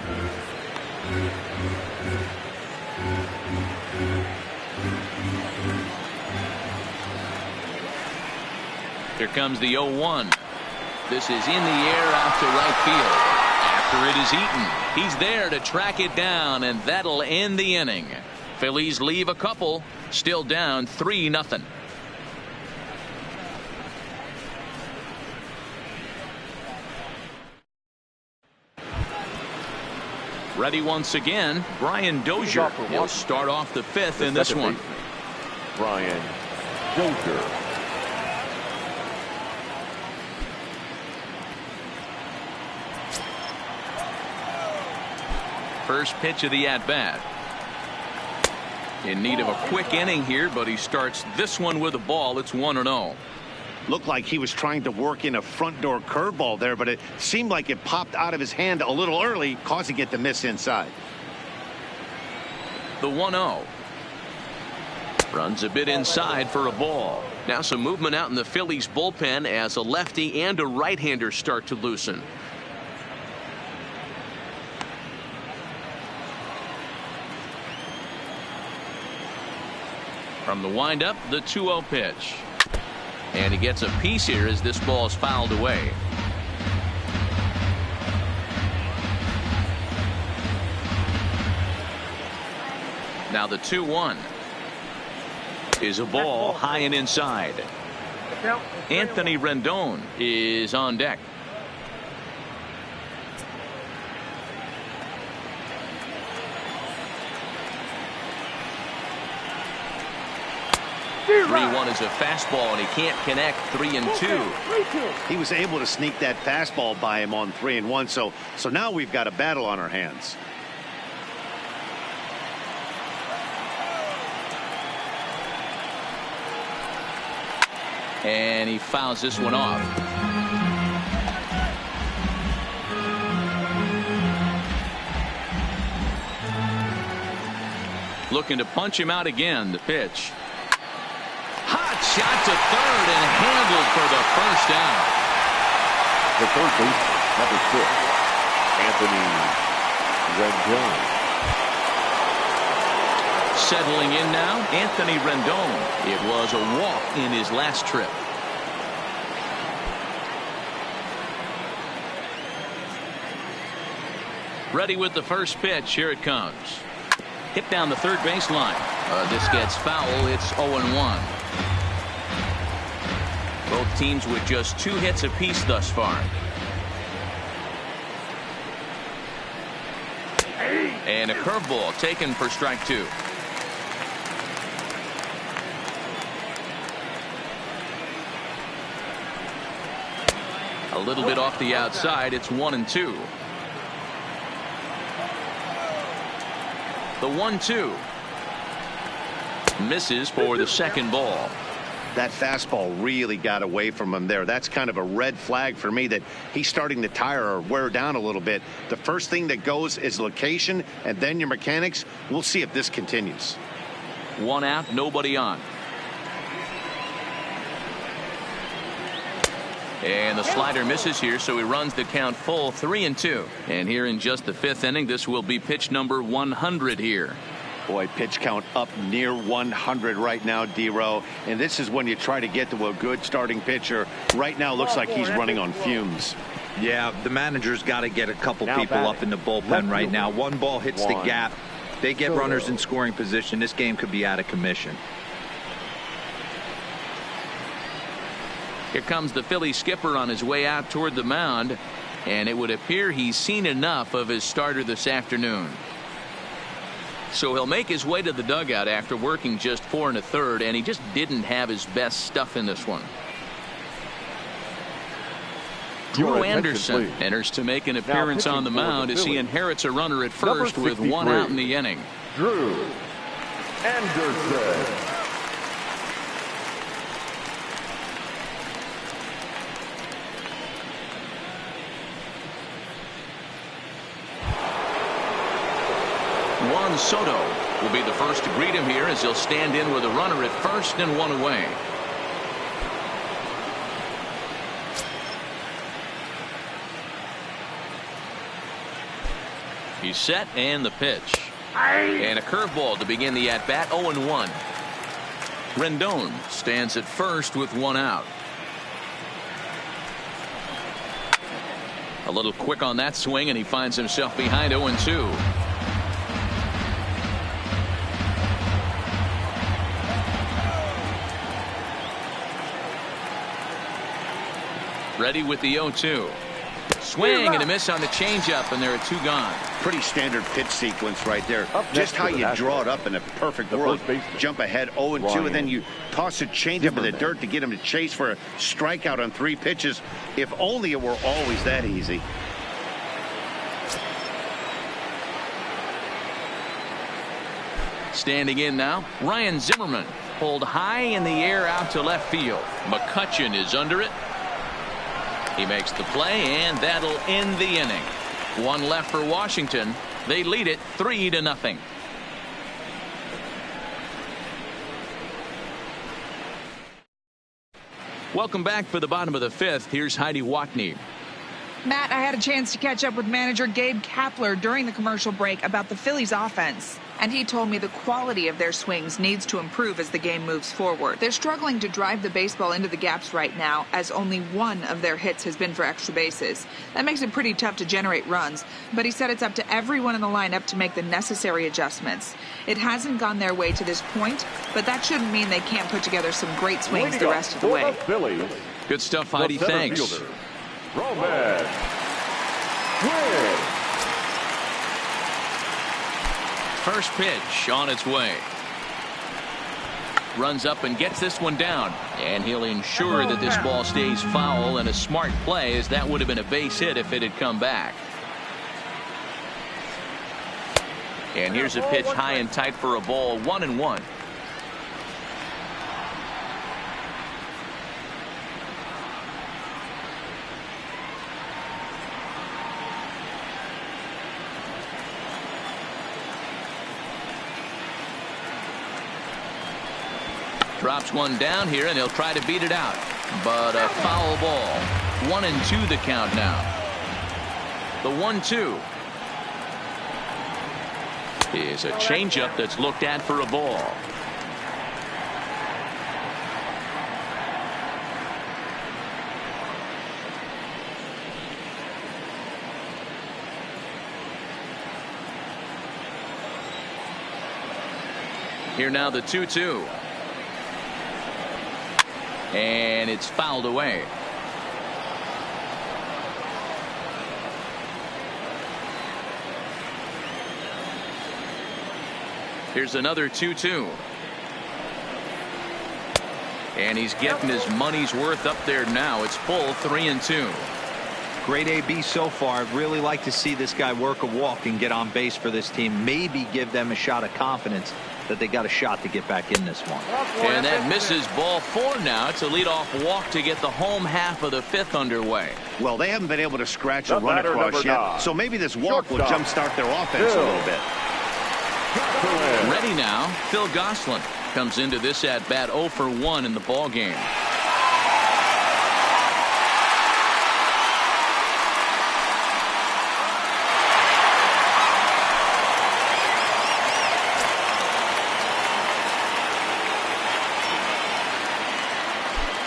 S1: Here comes the 0-1. This is in the air out to right field. After it is eaten, he's there to track it down, and that'll end the inning. Phillies leave a couple, still down 3-0. Ready once again, Brian Dozier. He'll start off the 5th in this one.
S3: Brian Dozier.
S1: First pitch of the at-bat. In need of a quick inning here, but he starts this one with a ball. It's 1-0.
S2: Looked like he was trying to work in a front door curveball there, but it seemed like it popped out of his hand a little early, causing it to miss inside.
S1: The 1-0. Runs a bit inside for a ball. Now some movement out in the Phillies bullpen as a lefty and a right-hander start to loosen. From the windup, the 2-0 pitch. And he gets a piece here as this ball is fouled away. Now the 2-1 is a ball high and inside. Anthony Rendon is on deck. Three-1 is a fastball, and he can't connect. 3-2.
S2: He was able to sneak that fastball by him on 3-1. So now we've got a battle on our hands.
S1: And he fouls this one off. Looking to punch him out again. The pitch. Hot shot to third and handled for the first out.
S3: The third baseman, number 6, Anthony Rendon.
S1: Settling in now, Anthony Rendon. It was a walk in his last trip. Ready with the first pitch. Here it comes. Hit down the third baseline. This gets foul. It's 0-1. Both teams with just 2 hits apiece thus far. And a curveball taken for strike 2. A little bit off the outside. It's 1-2. The 1-2 misses for the second ball.
S2: That fastball really got away from him there. That's kind of a red flag for me that he's starting to tire or wear down a little bit. The first thing that goes is location and then your mechanics. We'll see if this continues.
S1: 1 out, nobody on. And the slider misses here, so he runs the count full, 3-2. And here in just the 5th inning, this will be pitch number 100 here.
S2: Boy, pitch count up near 100 right now, D-Row. And this is when you try to get to a good starting pitcher. Right now looks like he's running on fumes.
S4: Yeah, the manager's got to get a couple people up in the bullpen right now. One ball hits the gap. They get runners in scoring position. This game could be out of commission.
S1: Here comes the Philly skipper on his way out toward the mound, and it would appear he's seen enough of his starter this afternoon. So he'll make his way to the dugout after working just 4 1/3, and he just didn't have his best stuff in this one. Drew Anderson enters to make an appearance on the mound as he inherits a runner at first with 1 out in the inning.
S3: Drew Anderson.
S1: Juan Soto will be the first to greet him here as he'll stand in with a runner at first and 1 away. He's set, and the pitch. And a curveball to begin the at-bat. 0-1. Rendon stands at first with 1 out. A little quick on that swing, and he finds himself behind 0-2. Ready with the 0-2. Swing and a miss on the changeup, and there are 2 gone.
S2: Pretty standard pitch sequence right there. Just how you draw it up in a perfect world. Jump ahead 0-2, and then you toss a changeup in the dirt to get him to chase for a strikeout on 3 pitches. If only it were always that easy.
S1: Standing in now, Ryan Zimmerman. Pulled high in the air out to left field. McCutchen is under it. He makes the play, and that'll end the inning. 1 left for Washington. They lead it 3-0. Welcome back for the bottom of the 5th. Here's Heidi Watney.
S7: Matt, I had a chance to catch up with manager Gabe Kapler during the commercial break about the Phillies offense. And he told me the quality of their swings needs to improve as the game moves forward. They're struggling to drive the baseball into the gaps right now, as only 1 of their hits has been for extra bases. That makes it pretty tough to generate runs, but he said it's up to everyone in the lineup to make the necessary adjustments. It hasn't gone their way to this point, but that shouldn't mean they can't put together some great swings the rest of the way.
S1: Good stuff, Heidi. Thanks.
S3: Roman Quinn.
S1: First pitch on its way. Runs up and gets this one down, and he'll ensure that this ball stays foul, and a smart play, as that would have been a base hit if it had come back. And here's a pitch high and tight for a ball. 1-1. Drops one down here, and he'll try to beat it out. But a foul ball. 1-2 the count now. The 1-2 is a changeup that's looked at for a ball. Here now the 2-2. And it's fouled away. Here's another 2-2. And he's getting his money's worth up there now. It's full 3-2.
S4: Great AB so far. I'd really like to see this guy work a walk and get on base for this team. Maybe give them a shot of confidence that they got a shot to get back in this one.
S1: And that misses ball 4 now. It's a leadoff walk to get the home half of the 5th underway.
S2: Well, they haven't been able to scratch a run across yet, so maybe this walk will jumpstart their offense a little bit.
S1: Ready now, Phil Gosselin comes into this at bat 0 for 1 in the ball game.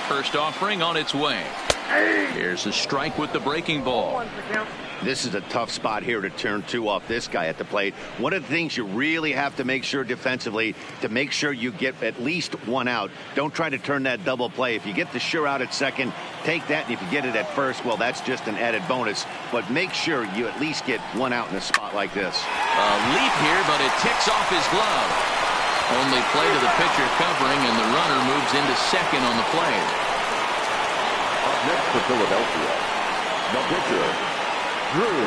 S1: First offering on its way. Here's a strike with the breaking ball.
S2: This is a tough spot here to turn 2 off this guy at the plate. One of the things you really have to make sure defensively, to make sure you get at least 1 out. Don't try to turn that double play. If you get the sure out at second, take that, and if you get it at first, well, that's just an added bonus. But make sure you at least get 1 out in a spot like this.
S1: A leap here, but it ticks off his glove. Only play to the pitcher covering, and the runner moves into second on the play.
S3: Up next for Philadelphia, the pitcher, Drew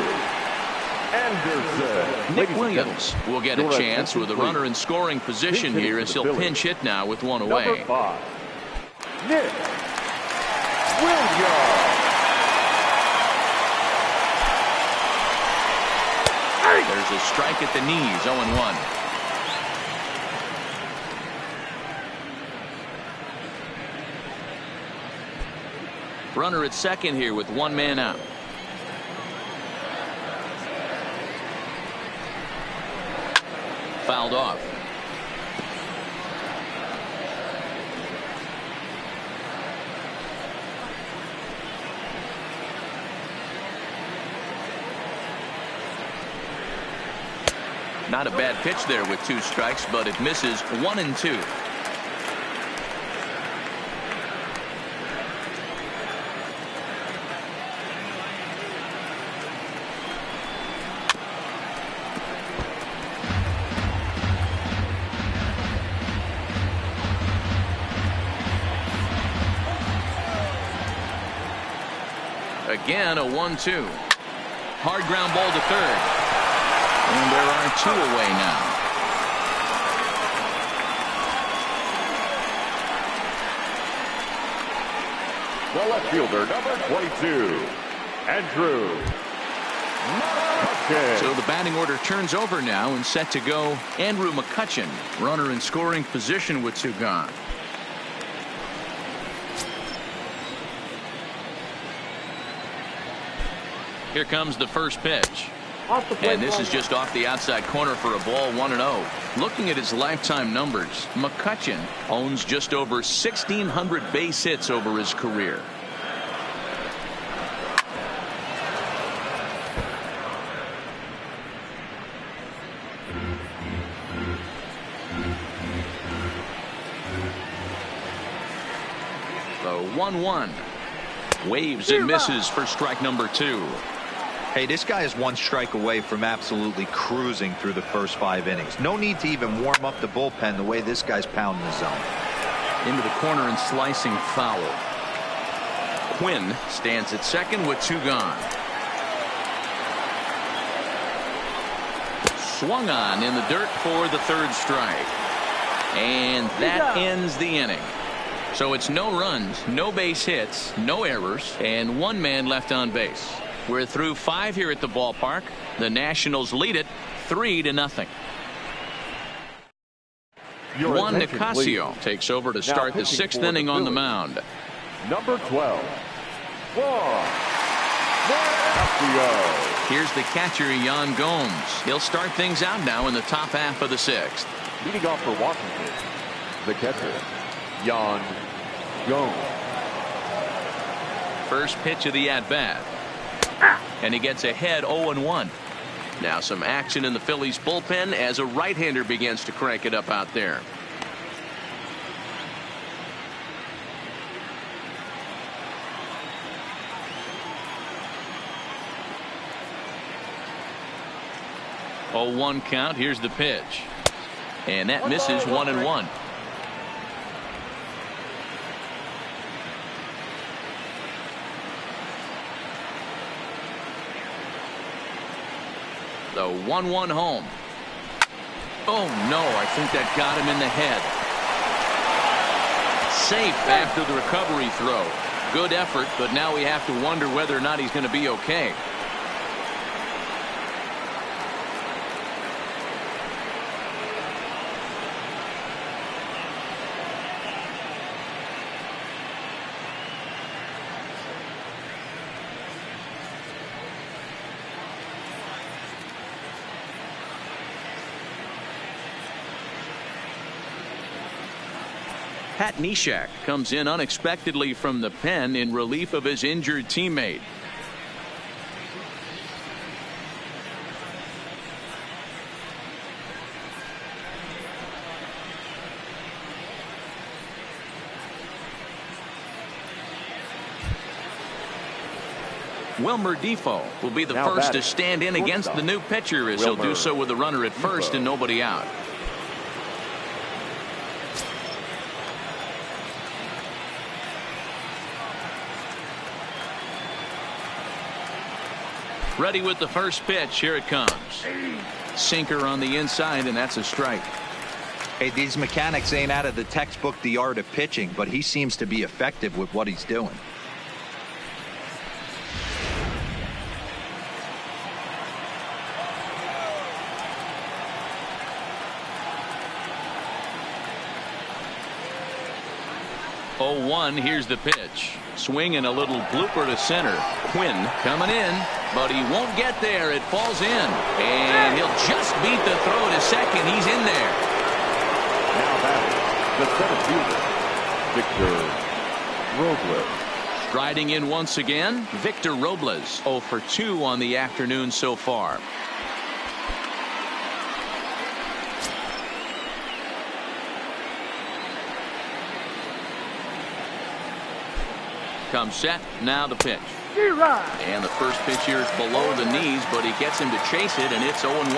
S3: Anderson.
S1: Nick Williams will get a chance with a runner in scoring position here as he'll pinch hit now with 1 away.
S3: Number 5, Nick Williams.
S1: There's a strike at the knees, 0-1. Runner at second here with 1 man out. Fouled off. Not a bad pitch there with 2 strikes, but it misses 1-2. Again, a 1-2. Hard ground ball to third. And there are 2 away now.
S3: The left fielder, number 22, Andrew McCutchen.
S1: So the batting order turns over now and set to go Andrew McCutchen. Runner in scoring position with 2 gone. Here comes the first pitch. And this is just off the outside corner for a ball, 1-0. Looking at his lifetime numbers, McCutchen owns just over 1,600 base hits over his career. The 1-1. Waves and misses for strike number 2.
S4: Hey, this guy is 1 strike away from absolutely cruising through the first 5 innings. No need to even warm up the bullpen the way this guy's pounding the zone.
S1: Into the corner and slicing foul. Quinn stands at second with 2 gone. Swung on in the dirt for the 3rd strike. And that ends the inning. So it's no runs, no base hits, no errors, and 1 man left on base. We're through 5 here at the ballpark. The Nationals lead it 3-0. Juan
S3: attention,
S1: Nicasio
S3: please.
S1: takes over to
S3: Now
S1: start the
S3: pitching
S1: 6th
S3: for the
S1: inning on the
S3: Phillies.
S1: mound.
S3: Number 12, Juan Nicasio.
S1: Here's the catcher, Yan Gomes. He'll start things out now in the top half of the 6th.
S3: Leading off for Washington, the catcher, Yan Gomes.
S1: First pitch of the at-bat. And he gets ahead 0-1. Now some action in the Phillies bullpen as a right-hander begins to crank it up out there. Oh, 1 count. Here's the pitch. And that misses 1-1. The 1-1 home. Oh no, I think that got him in the head. Safe after the recovery throw. Good effort, but now we have to wonder whether or not he's going to be okay. Pat Neshek comes in unexpectedly from the pen in relief of his injured teammate. Wilmer Defoe will be the
S3: Now
S1: first to
S3: batting,
S1: stand in against
S3: shortstop,
S1: the new pitcher as he'll do
S3: Wilmer
S1: so with a runner at first
S3: Defoe.
S1: and nobody out. Ready with the first pitch. Here it comes. Sinker on the inside, and that's a strike.
S4: Hey, these mechanics ain't out of the textbook The Art of Pitching, but he seems to be effective with what he's doing.
S1: Oh, 1. Here's the pitch. Swing and a little blooper to center. Quinn coming in, but he won't get there. It falls in, and he'll just beat the throw to second. He's in there.
S3: Now batting, the center fielder, Victor Robles.
S1: Striding in once again, Victor Robles. 0 for 2 on the afternoon so far. Comes set. Now the pitch. And the first pitch here is below the knees, but he gets him to chase it, and it's 0-1.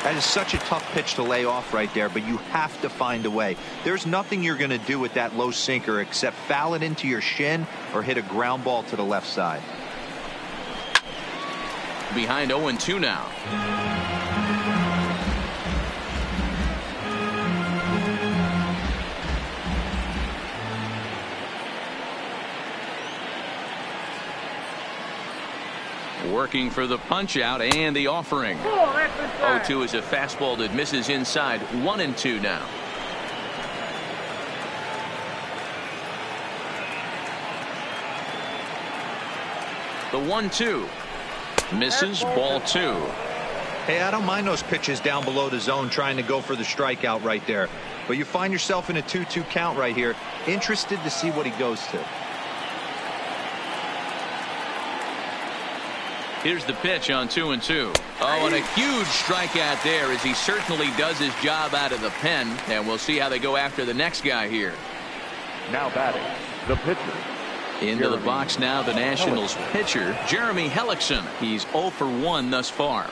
S4: That is such a tough pitch to lay off right there, but you have to find a way. There's nothing you're going to do with that low sinker except foul it into your shin or hit a ground ball to the left side.
S1: Behind 0-2 now. Working for the punch out and the offering. 0-2 is a fastball that misses inside. 1-2 now. The 1-2 misses. Ball 2.
S4: Hey, I don't mind those pitches down below the zone trying to go for the strikeout right there, but you find yourself in a 2-2 count right here. Interested to see what he goes to.
S1: Here's the pitch on 2-2. Oh, and a huge strikeout there as he certainly does his job out of the pen. And we'll see how they go after the next guy here.
S3: Now batting, the pitcher.
S1: Into the box now, the Nationals pitcher, Jeremy Hellickson. He's 0 for 1 thus far.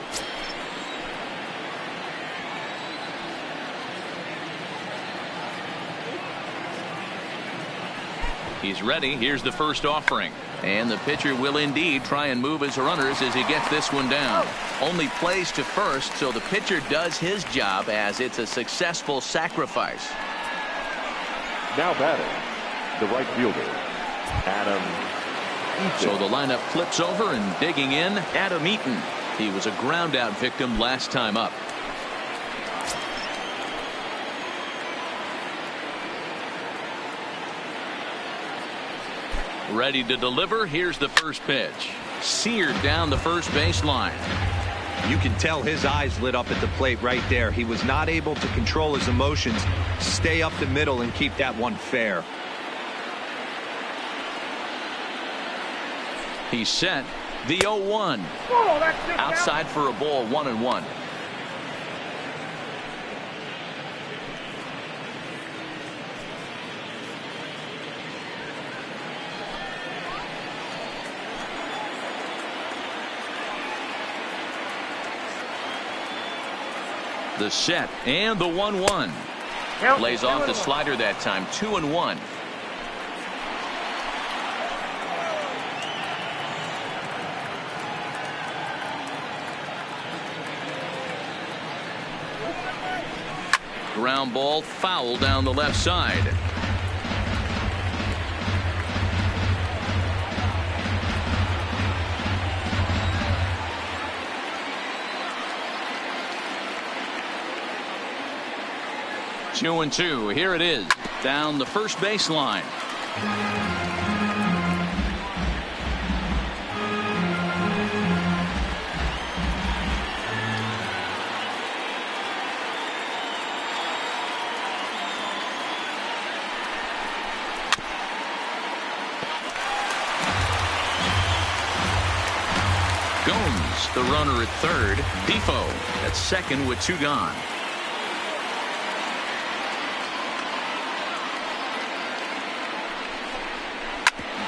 S1: He's ready. Here's the first offering. And the pitcher will indeed try and move his runners as he gets this one down. Only plays to first, so the pitcher does his job as it's a successful sacrifice.
S3: Now batting, the right fielder, Adam Eaton.
S1: So the lineup flips over and digging in, Adam Eaton. He was a ground out victim last time up. Ready to deliver. Here's the first pitch. Seared down the first baseline.
S4: You can tell his eyes lit up at the plate right there. He was not able to control his emotions. Stay up the middle and keep that one fair.
S1: He's set. The 0-1. Outside for a ball, 1-1. The set and the 1-1. Lays off the slider that time. 2-1. Ground ball, foul down the left side. Two and two. Here it is. Down the first baseline. Gomes, the runner at third. Defoe at second with two gone.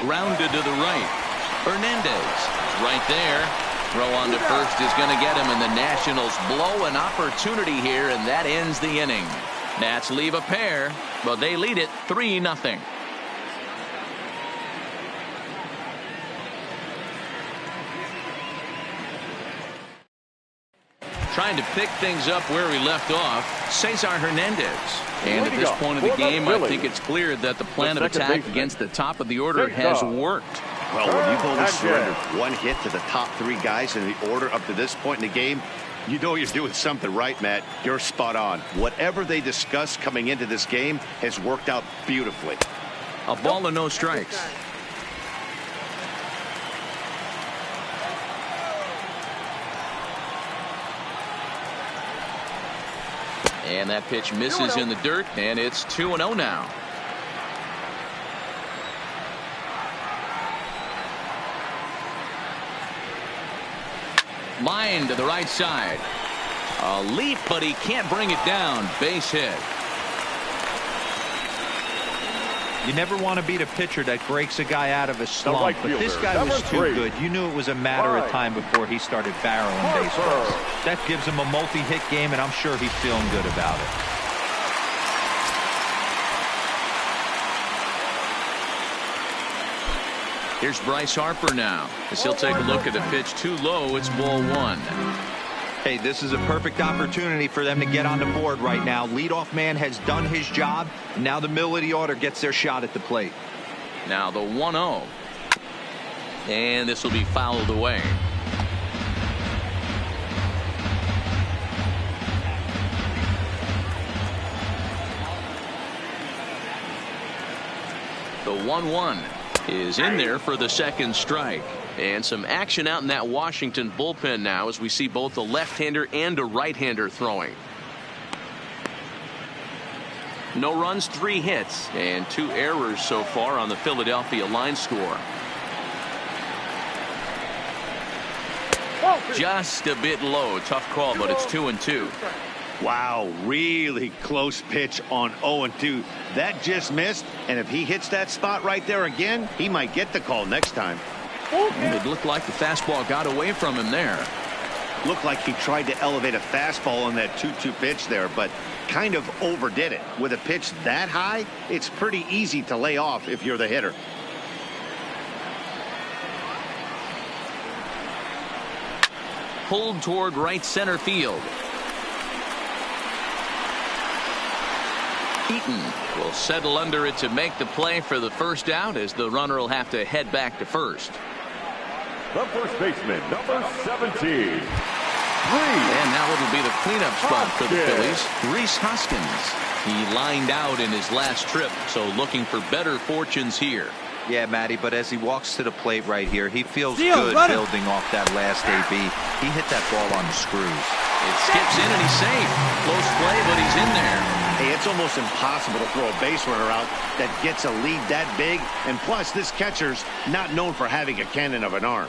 S1: Grounded to the right. Hernandez right there. Throw on to first is going to get him, and the Nationals blow an opportunity here, and that ends the inning. Nats leave a pair, but they lead it 3-0. Trying to pick things up where he left off, Cesar Hernandez. And at this point of the game, I think it's clear that the plan of attack against the top of the order has worked.
S2: Well, when you've only surrendered one hit to the top three guys in the order up to this point in the game, you know you're doing something right, Matt. You're spot on. Whatever they discussed coming into this game has worked out beautifully.
S1: A ball and no strikes. And that pitch misses in the dirt, and it's 2-0 now. Line to the right side. A leap, but he can't bring it down. Base hit.
S4: You never want to beat a pitcher that breaks a guy out of a slump, but this guy was too good. You knew it was a matter of time before he started barreling baseballs. That gives him a multi-hit game, and I'm sure he's feeling good about it.
S1: Here's Bryce Harper now, as he'll take a look at the pitch too low. It's ball one.
S4: Hey, this is a perfect opportunity for them to get on the board right now. Leadoff man has done his job. Now the middle of the order gets their shot at the plate.
S1: Now the 1-0. And this will be fouled away. The 1-1 is in there for the second strike. And some action out in that Washington bullpen now as we see both a left-hander and a right-hander throwing. No runs, 3 hits, and 2 errors so far on the Philadelphia line score. Just a bit low. Tough call, but it's 2-2.
S2: Wow, really close pitch on 0-2. That just missed, and if he hits that spot right there again, he might get the call next time.
S1: And it looked like the fastball got away from him there.
S2: Looked like he tried to elevate a fastball on that 2-2 pitch there, but kind of overdid it. With a pitch that high, it's pretty easy to lay off if you're the hitter.
S1: Pulled toward right center field. Eaton will settle under it to make the play for the first out, as the runner will have to head back to first.
S3: The first baseman, number 17.
S1: And now it'll be the cleanup spot for the Phillies. Rhys Hoskins. He lined out in his last trip, so looking for better fortunes here.
S4: Yeah, Matty, but as he walks to the plate right here, he feels
S5: Steal,
S4: good
S5: run it.
S4: building off that last AB. He hit that ball on the screws.
S1: It skips in and he's safe. Close play, but he's in there.
S2: Hey, it's almost impossible to throw a base runner out that gets a lead that big. And plus, this catcher's not known for having a cannon of an arm.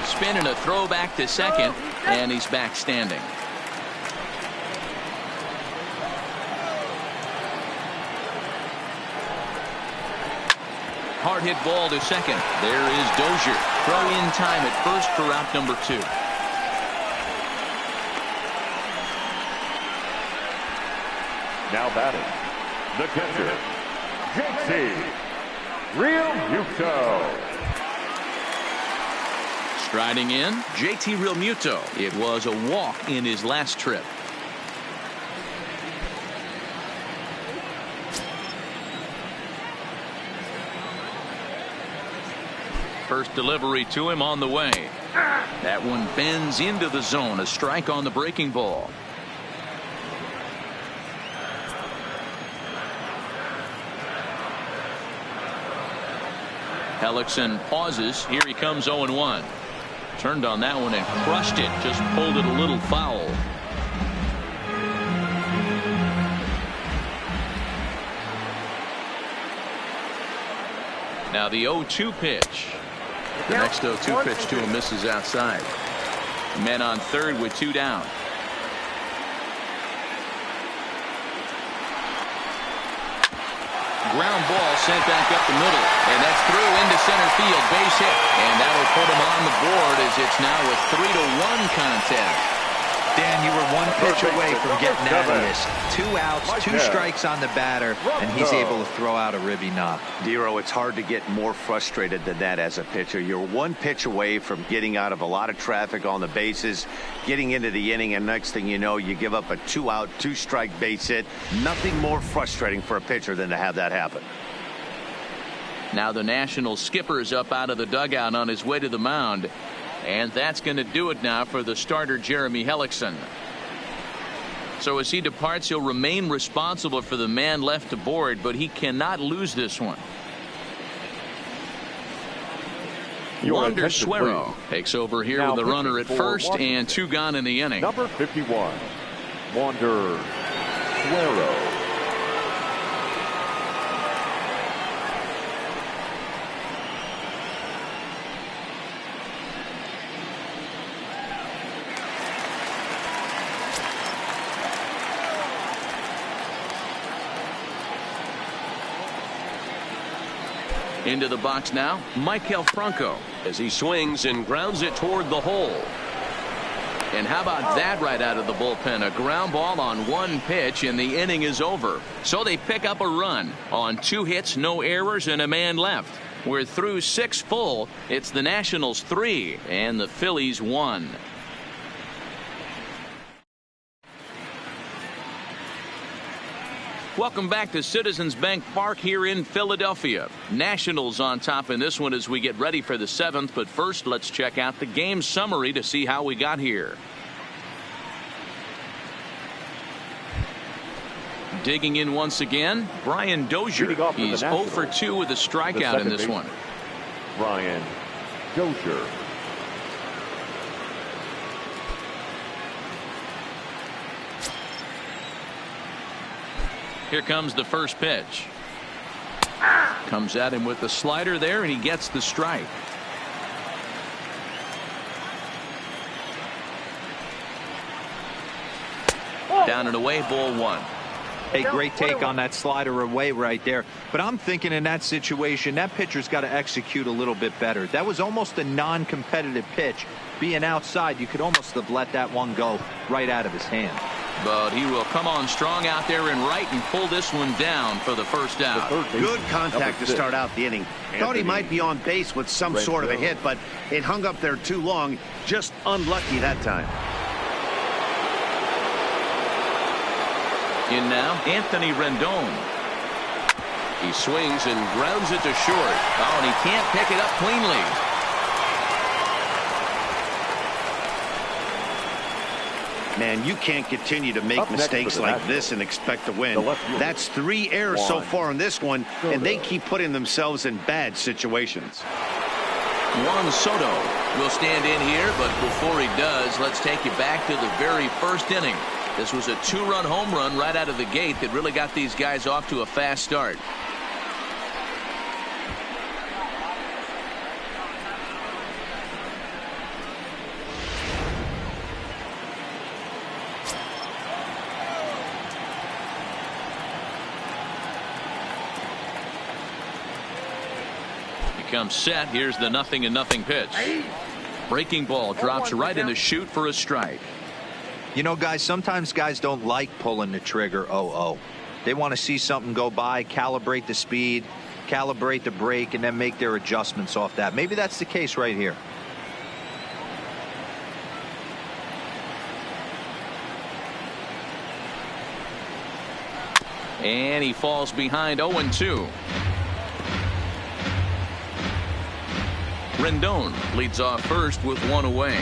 S1: Spin and a throw back to second, and he's back standing. Hard hit ball to second. There is Dozier. Throw in time at first for out number 2.
S3: Now batting, the catcher, JT Realmuto.
S1: Striding in, JT Realmuto. It was a walk in his last trip. First delivery to him on the way. That one bends into the zone. A strike on the breaking ball. Hellickson pauses. Here he comes 0-1. Turned on that one and crushed it. Just pulled it a little foul. Now the 0-2 pitch. The next 0-2 pitch to him misses outside. Men on third with 2 down. Ground ball sent back up the middle, and that's through into center field. Base hit, and that'll put him on the board as it's now a 3-1 contest.
S4: Dan, you were 1 pitch away from getting out of this. 2 outs, 2 strikes on the batter, and he's able to throw out a ribby knock.
S2: Dero, it's hard to get more frustrated than that as a pitcher. You're 1 pitch away from getting out of a lot of traffic on the bases, getting into the inning, and next thing you know, you give up a 2-out, 2-strike base hit. Nothing more frustrating for a pitcher than to have that happen.
S1: Now the National skipper is up out of the dugout on his way to the mound. And that's going to do it now for the starter, Jeremy Hellickson. So as he departs, he'll remain responsible for the man left to board, but he cannot lose this one. Wander Suero takes over here
S3: now
S1: with a runner at first and 2 gone in the inning.
S3: Number 51, Wander Suero.
S1: Into the box now, Maikel Franco,
S6: as he swings and grounds it toward the hole.
S1: And how about that right out of the bullpen? A ground ball on 1 pitch, and the inning is over. So they pick up a run on 2 hits, no errors, and a man left. We're through 6 full. It's the Nationals 3 and the Phillies 1. Welcome back to Citizens Bank Park here in Philadelphia. Nationals on top in this one as we get ready for the 7th. But first, let's check out the game summary to see how we got here. Digging in once again, Brian Dozier. He's 0 for 2 with a strikeout in this one.
S3: Brian Dozier.
S1: Here comes the first pitch. Comes at him with the slider there, and he gets the strike. Down and away, ball 1.
S4: A great take on that slider away right there. But I'm thinking in that situation, that pitcher's got to execute a little bit better. That was almost a non-competitive pitch. Being outside, you could almost have let that one go right out of his hand.
S1: But he will come on strong out there in right and pull this one down for the first out.
S2: Good contact to start out the inning. Thought he might be on base with some sort of a hit, but it hung up there too long. Just unlucky that time.
S1: In now, Anthony Rendon. He swings and grounds it to short. Oh, and he can't pick it up cleanly.
S2: Man, you can't continue to make mistakes like this and expect to win. That's 3 errors so far in this one, and they keep putting themselves in bad situations.
S1: Juan Soto will stand in here, but before he does, let's take you back to the very first inning. This was a 2-run home run right out of the gate that really got these guys off to a fast start. Comes set. Here's the 0-0 pitch. Breaking ball drops right in the chute for a strike.
S4: You know, guys, sometimes guys don't like pulling the trigger 0-0. They want to see something go by, calibrate the speed, calibrate the brake, and then make their adjustments off that. Maybe that's the case right here.
S1: And he falls behind 0-2. Rendon leads off first with 1 away.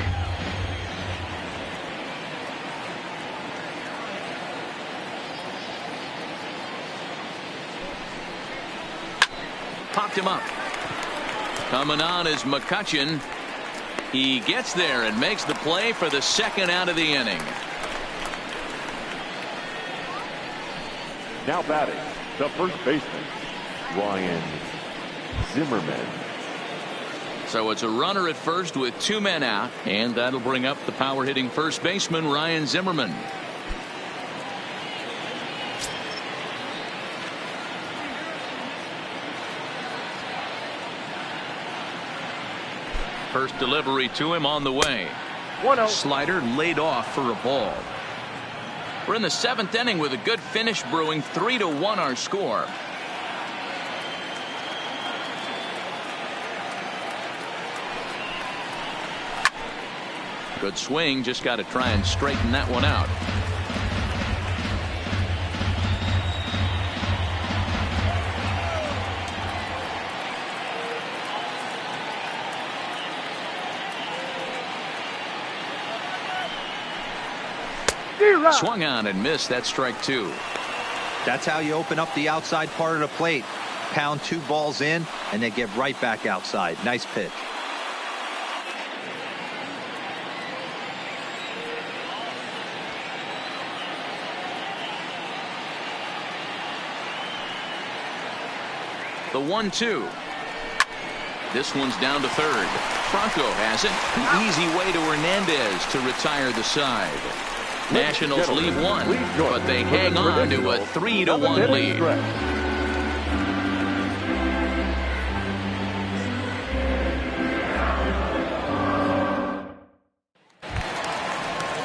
S1: Popped him up. Coming on is McCutchen. He gets there and makes the play for the second out of the inning.
S3: Now batting, the first baseman, Ryan Zimmerman.
S1: So it's a runner at first with 2 men out, and that'll bring up the power hitting first baseman Ryan Zimmerman. First delivery to him on the way. Slider laid off for a ball. We're in the 7th inning with a good finish brewing. 3-1 our score. Good swing, just got to try and straighten that one out. Swung on and missed. That strike 2.
S4: That's how you open up the outside part of the plate. Pound 2 balls in, and they get right back outside. Nice pitch.
S1: The 1-2. This one's down to third. Franco has it. An easy way to Hernandez to retire the side. Nationals lead 1, but they hang on to a 3-1 lead.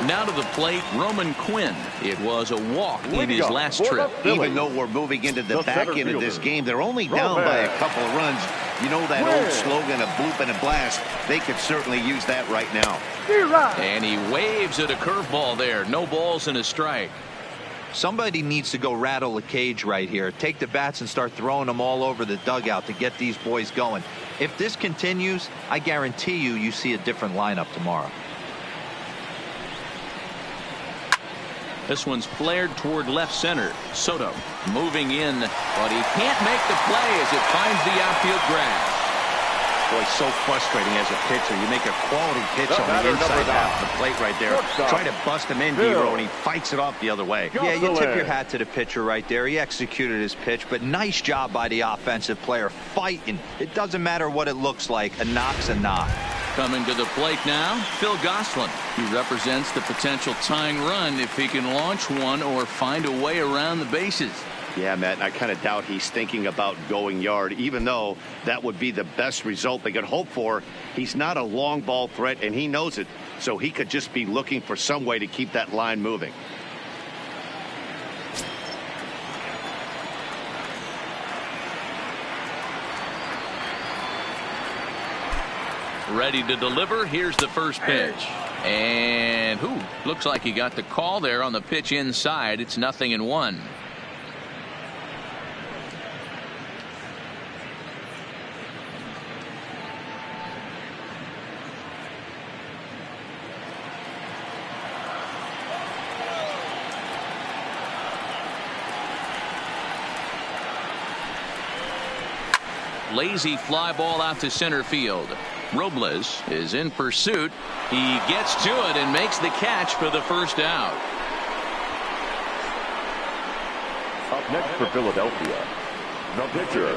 S1: Now to the plate, Roman Quinn. It was a walk in his last trip.
S2: Even though we're moving into the back end of this game, they're only down by a couple of runs. You know that old slogan of bloop and a blast. They could certainly use that right now.
S1: And he waves at a curveball there. No balls and a strike.
S4: Somebody needs to go rattle the cage right here. Take the bats and start throwing them all over the dugout to get these boys going. If this continues, I guarantee you see a different lineup tomorrow.
S1: This one's flared toward left center. Soto moving in, but he can't make the play as it finds the outfield grass.
S2: Boy, so frustrating as a pitcher. You make a quality pitch on the inside half of the plate right there. Try to bust him in, D-Row, and he fights it off the other way.
S4: Yeah, you tip your hat to the pitcher right there. He executed his pitch, but nice job by the offensive player fighting. It doesn't matter what it looks like. A knock's a knock.
S1: Coming to the plate now, Phil Gosselin. He represents the potential tying run if he can launch one or find a way around the bases.
S2: Yeah, Matt, and I kind of doubt he's thinking about going yard, even though that would be the best result they could hope for. He's not a long ball threat, and he knows it, so he could just be looking for some way to keep that line moving.
S1: Ready to deliver. Here's the first pitch. And looks like he got the call there on the pitch inside. It's 0-1. lazy fly ball out to center field. Robles is in pursuit. He gets to it and makes the catch for the first out.
S3: Up next for Philadelphia, the pitcher,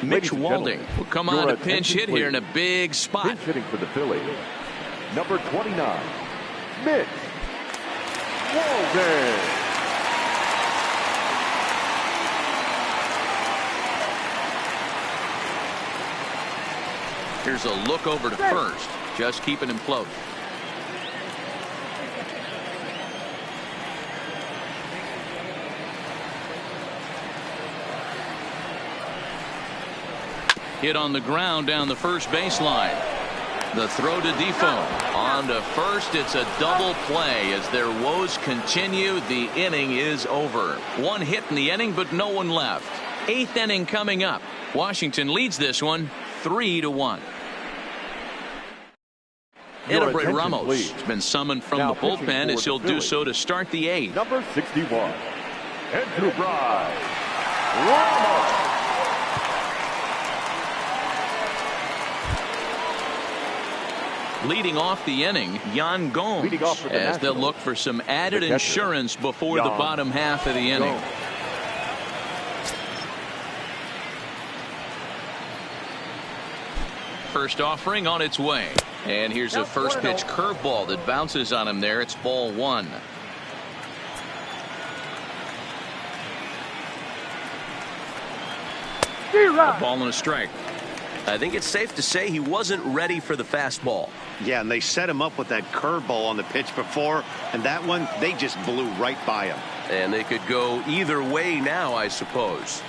S1: Mitch Walding will come on to pinch hit here in a big spot.
S3: Pinch hitting for the Phillies, number 29, Mitch Walding.
S1: Here's a look over to first, just keeping him close. Hit on the ground down the first baseline. The throw to Defoe. On to first. It's a double play as their woes continue. The inning is over. One hit in the inning, but no one left. Eighth inning coming up. Washington leads this one 3-1. Edelbert Ramos has been summoned from the bullpen as he'll do so to start the eighth.
S3: Number 61, Andrew Ramos.
S1: Leading off the inning, Yan Gomes, as they'll look for some added insurance before the bottom half of the inning. First offering on its way. And here's a first pitch curveball that bounces on him there. It's ball one. A ball and a strike.
S6: I think it's safe to say he wasn't ready for the fastball.
S2: Yeah, and they set him up with that curveball on the pitch before, and that one, they just blew right by him.
S6: And they could go either way now, I suppose.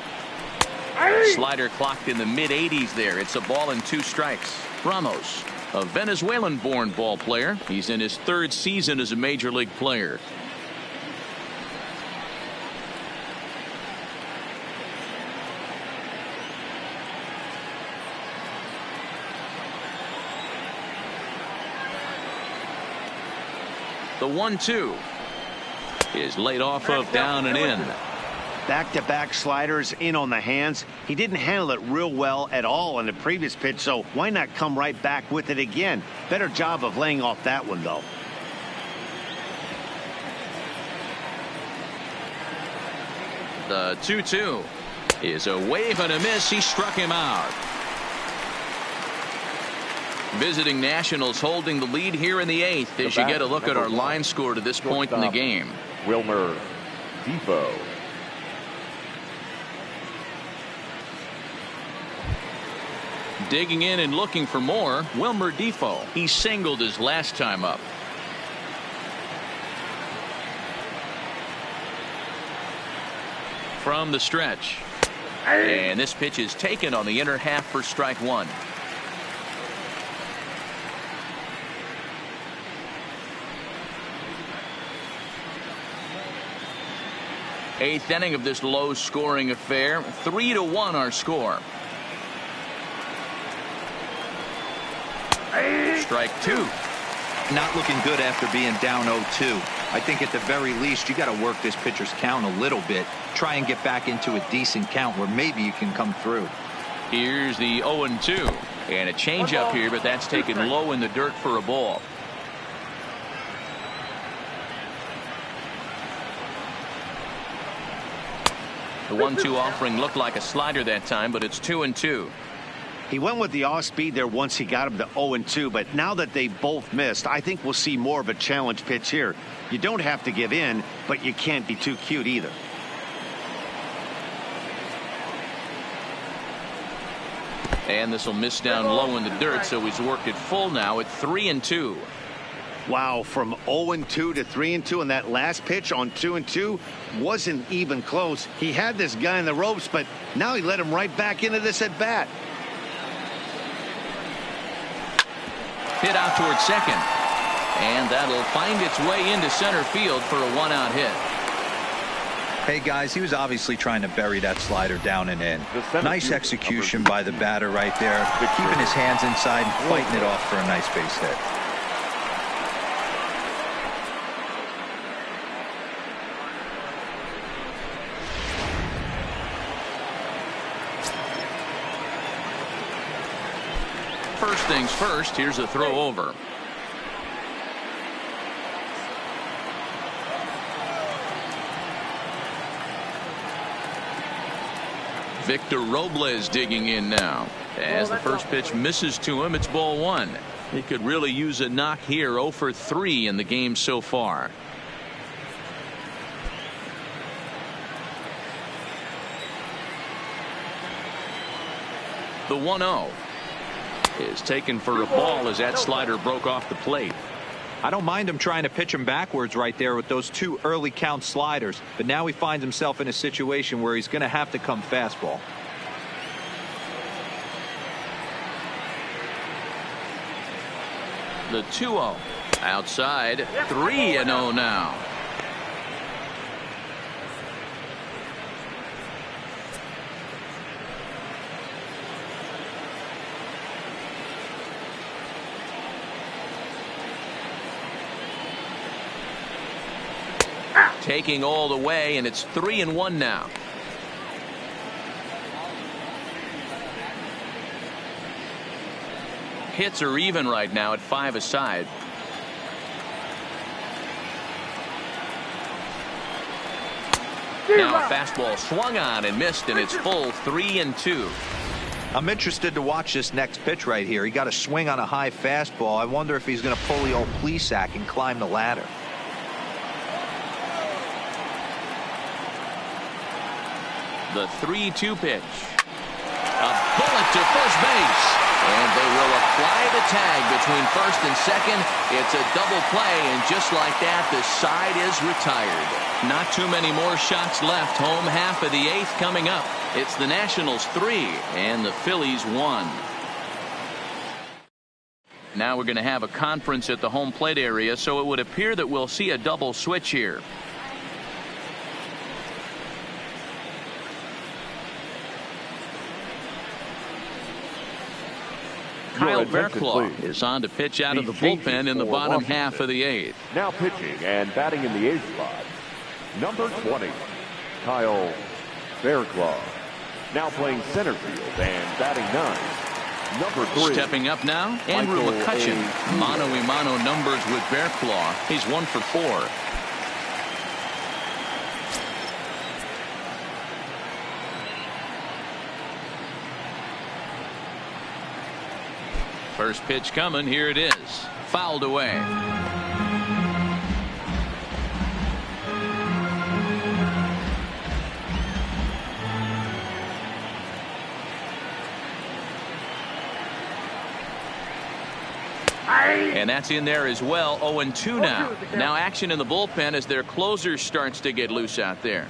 S1: Slider clocked in the mid-80s there. It's a ball and two strikes. Ramos, a Venezuelan-born ball player. He's in his third season as a major league player. The 1-2 is laid off of down and in.
S2: Back-to-back sliders in on the hands. He didn't handle it real well at all in the previous pitch, so why not come right back with it again? Better job of laying off that one, though.
S1: The 2-2 is a wave and a miss. He struck him out. Visiting Nationals holding the lead here in the eighth as you get a look at our line score to this point in the game.
S3: Wilmer Defoe.
S1: Digging in and looking for more, Wilmer Defoe. He singled his last time up. From the stretch. And this pitch is taken on the inner half for strike one. Eighth inning of this low-scoring affair. 3-1 our score. Strike two.
S4: Not looking good after being down 0-2. I think at the very least you got to work this pitcher's count a little bit. Try and get back into a decent count where maybe you can come through.
S1: Here's the 0-2. And a changeup here, but that's taken low in the dirt for a ball. The 1-2 offering looked like a slider that time, but it's 2-2.
S2: He went with the off speed there once he got him to 0-2, but now that they both missed, I think we'll see more of a challenge pitch here. You don't have to give in, but you can't be too cute either.
S1: And this will miss down low in the dirt, so he's worked it full now at 3-2.
S2: Wow, from 0-2 to 3-2, and that last pitch on 2-2 wasn't even close. He had this guy in the ropes, but now he let him right back into this at bat.
S1: Hit out towards second, and that'll find its way into center field for a one-out hit.
S4: Hey guys, he was obviously trying to bury that slider down and in. Nice execution by the batter right there, keeping his hands inside and fighting it off for a nice base hit.
S1: things first, here's a throw over. Victor Robles digging in now. As the first pitch misses to him, it's ball one. He could really use a knock here. 0 for 3 in the game so far. The 1-0 is taken for a ball as that slider broke off the plate.
S4: I don't mind him trying to pitch him backwards right there with those 2 early count sliders, but now he finds himself in a situation where he's going to have to come fastball.
S1: The 2-0 outside. 3-0 now. Taking all the way, and it's 3-1 now. Hits are even right now at 5 aside. Now a fastball swung on and missed, and it's full 3-2.
S4: I'm interested to watch this next pitch right here. He got a swing on a high fastball. I wonder if he's going to pull the old Plesac and climb the ladder.
S1: The 3-2 pitch. A bullet to first base. And they will apply the tag between first and second. It's a double play, and just like that, the side is retired. Not too many more shots left. Home half of the 8th coming up. It's the Nationals 3 and the Phillies 1. Now we're going to have a conference at the home plate area, so it would appear that we'll see a double switch here. Kyle Bearclaw is on to pitch out of the bullpen in the bottom half of the 8th.
S3: Now pitching and batting in the 8th spot, number 20, Kyle Bearclaw. Now playing center field and batting 9, number 3.
S1: Stepping up now, Andrew McCutchen. Mano-a-mano numbers with Bearclaw. He's 1 for 4. First pitch coming. Here it is. Fouled away. And that's in there as well. 0-2 now. Now action in the bullpen as their closer starts to get loose out there.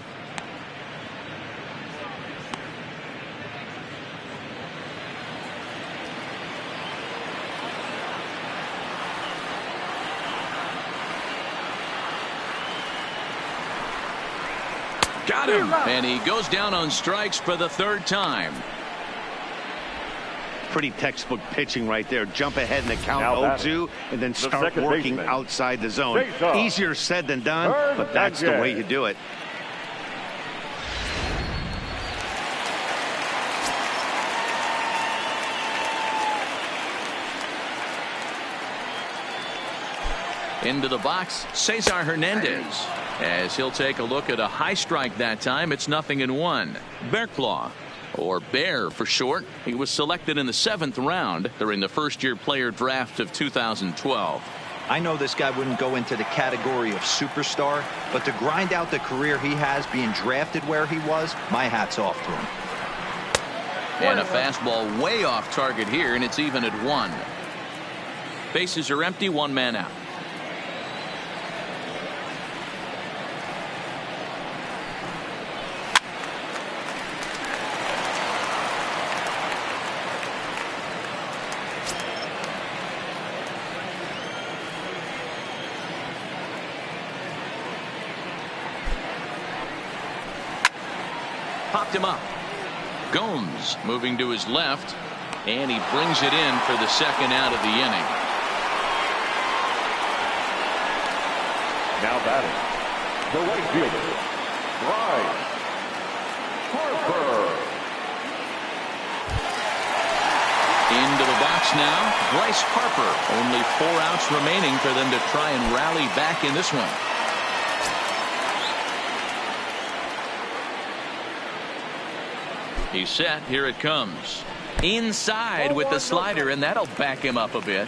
S1: Got him. And he goes down on strikes for the 3rd time.
S2: Pretty textbook pitching right there. Jump ahead in the count 0-2 and then start working outside the zone. Easier said than done, but that's the way you do it.
S1: Into the box, Cesar Hernandez. As he'll take a look at a high strike that time, it's 0-1. Bearclaw, or Bear for short. He was selected in the 7th round during the first-year player draft of 2012.
S4: I know this guy wouldn't go into the category of superstar, but to grind out the career he has being drafted where he was, my hat's off to him.
S1: And a fastball way off target here, and it's even at 1. Bases are empty, 1 man out. Popped him up. Gomes moving to his left, and he brings it in for the 2nd out of the inning.
S3: Now batting, the right fielder, Bryce Harper.
S1: Into the box pitch now. Bryce Harper. Only 4 outs remaining for them to try and rally back in this one. He's set. Here it comes. Inside with the slider, and that'll back him up a bit.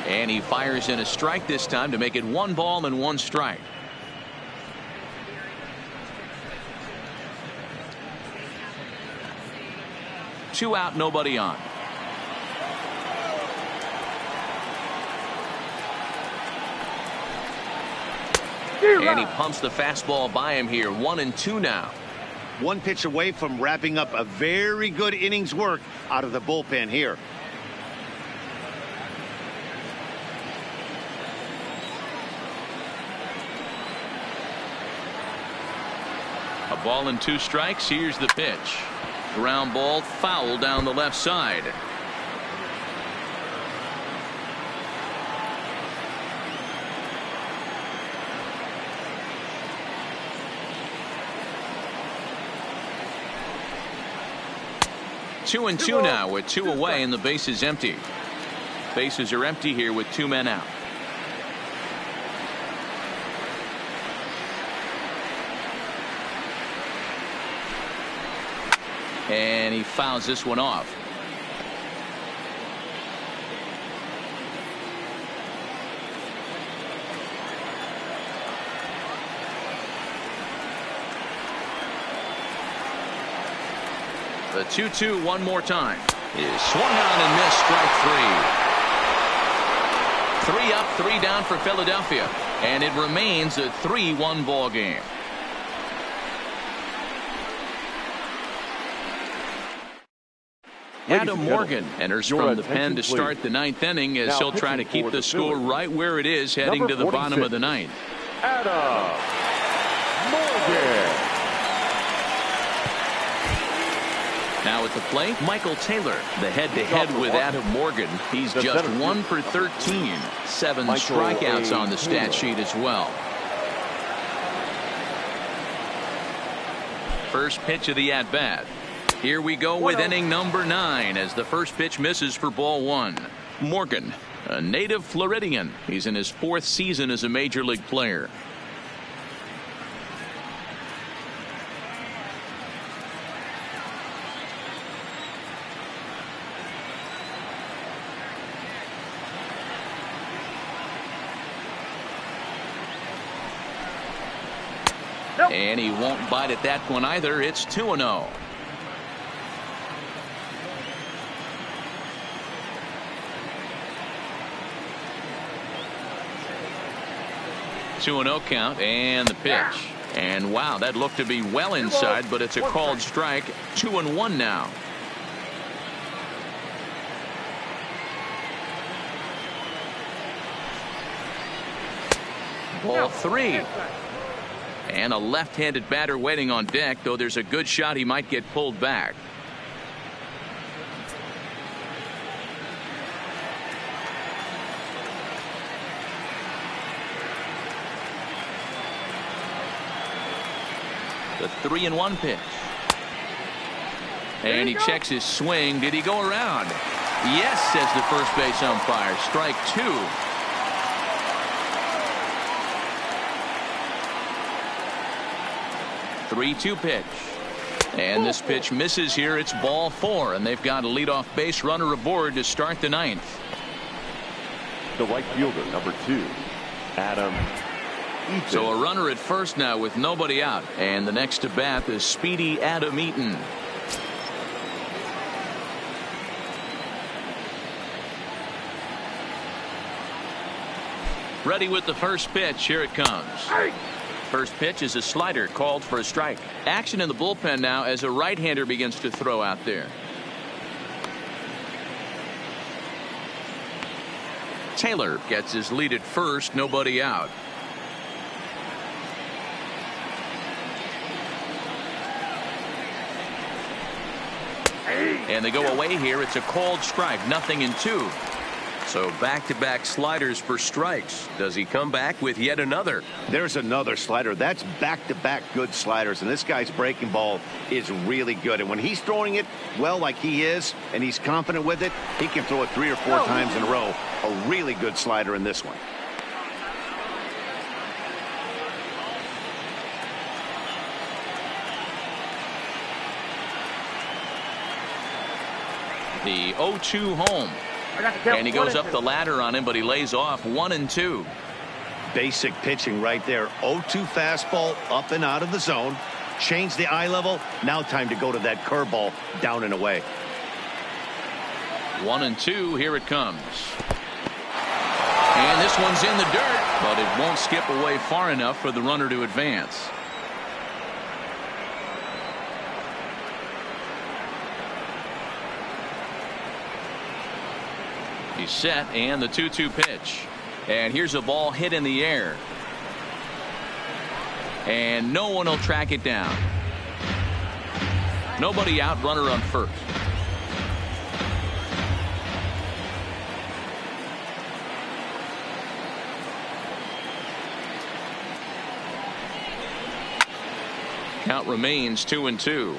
S1: And he fires in a strike this time to make it 1 ball and 1 strike. Two out, nobody on. And he pumps the fastball by him here. 1-2 now.
S2: 1 pitch away from wrapping up a very good innings work out of the bullpen here.
S1: A ball and 2 strikes. Here's the pitch. Ground ball, foul down the left side. Two and two now with 2 away and the base is empty. Bases are empty here with 2 men out. And he fouls this one off. The 2-2 one more time. Is swung on and missed. Strike 3. 3 up, 3 down for Philadelphia. And it remains a 3-1 ball game. Adam Morgan enters from the pen to start the 9th inning as he'll try to keep the score right where it is heading to the bottom of the 9th.
S3: Adam Morgan.
S1: Now at the plate, Michael Taylor. The head-to-head with Adam Morgan. He's just 1 for 13. 7 strikeouts on the stat sheet as well. First pitch of the at-bat. Here we go with inning number 9 as the first pitch misses for ball 1. Morgan, a native Floridian. He's in his 4th season as a major league player. And he won't bite at that one either. It's 2-0. Two-0 count and the pitch. And wow, that looked to be well inside, but it's a called strike. 2-1 now. Ball 3. And a left-handed batter waiting on deck, though there's a good shot he might get pulled back. The 3-1 pitch. And he checks his swing. Did he go around? Yes, says the first base umpire. Strike 2. The 3-2 pitch. And this pitch misses here. It's ball 4, and they've got a leadoff base runner aboard to start the 9th.
S3: The right fielder, number 2, Adam Eaton.
S1: So a runner at first now with nobody out, and the next to bat is speedy Adam Eaton. Ready with the first pitch. Here it comes. First pitch is a slider called for a strike. Action in the bullpen now as a right-hander begins to throw out there. Taylor gets his lead at first. Nobody out. And they go away here. It's a called strike. 0-2.
S6: So back-to-back sliders for strikes. Does he come back with yet another?
S2: There's another slider. That's back-to-back good sliders, and this guy's breaking ball is really good. And when he's throwing it well like he is, and he's confident with it, he can throw it 3 or 4 times in a row. A really good slider in this one.
S1: The 0-2 home. And he goes up the ladder on him, but he lays off 1-2.
S2: Basic pitching right there. 0-2 fastball up and out of the zone. Change the eye level. Now time to go to that curveball down and away.
S1: 1-2. Here it comes. And this one's in the dirt, but it won't skip away far enough for the runner to advance. He's set, and the 2-2 pitch. And here's a ball hit in the air. And no one will track it down. Nobody out, runner on first. Count remains 2-2.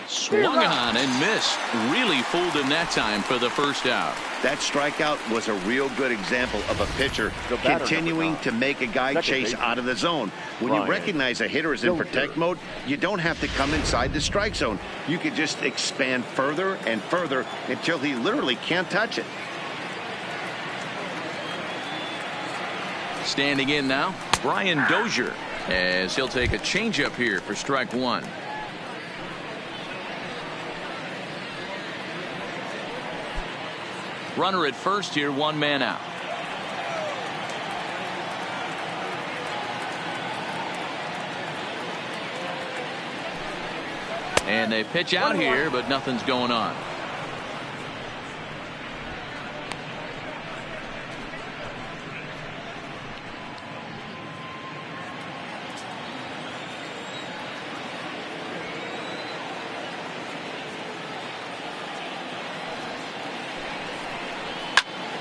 S1: Swung on and missed. Really fooled him that time for the first out.
S2: That strikeout was a real good example of a pitcher continuing to make a guy chase out of the zone. When you recognize a hitter is in protect mode, you don't have to come inside the strike zone. You can just expand further and further until he literally can't touch it.
S1: Standing in now, Brian Dozier, as he'll take a changeup here for strike one. Runner at first here, 1 man out. And they pitch out here, but nothing's going on.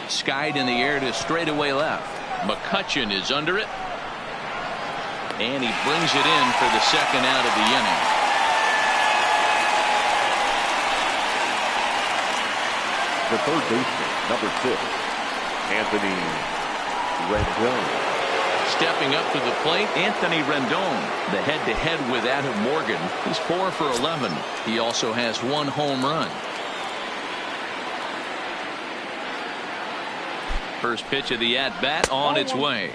S1: Skied in the air to straightaway left. McCutchen is under it. And he brings it in for the second out of the inning.
S3: The third baseman, number 6, Anthony Rendon.
S1: Stepping up to the plate, Anthony Rendon. The head-to-head with Adam Morgan. He's 4 for 11. He also has 1 home run. First pitch of the at-bat on its way.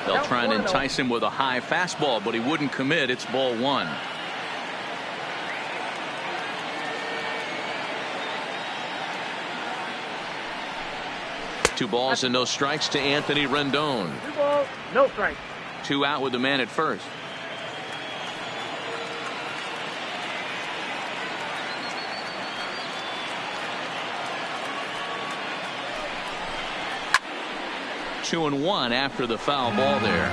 S1: They'll try and entice him with a high fastball, but he wouldn't commit. It's ball 1. Two balls and no strikes to Anthony Rendon.
S5: 2 balls, no strikes.
S1: 2 out with the man at first. Two and 1 after the foul ball there.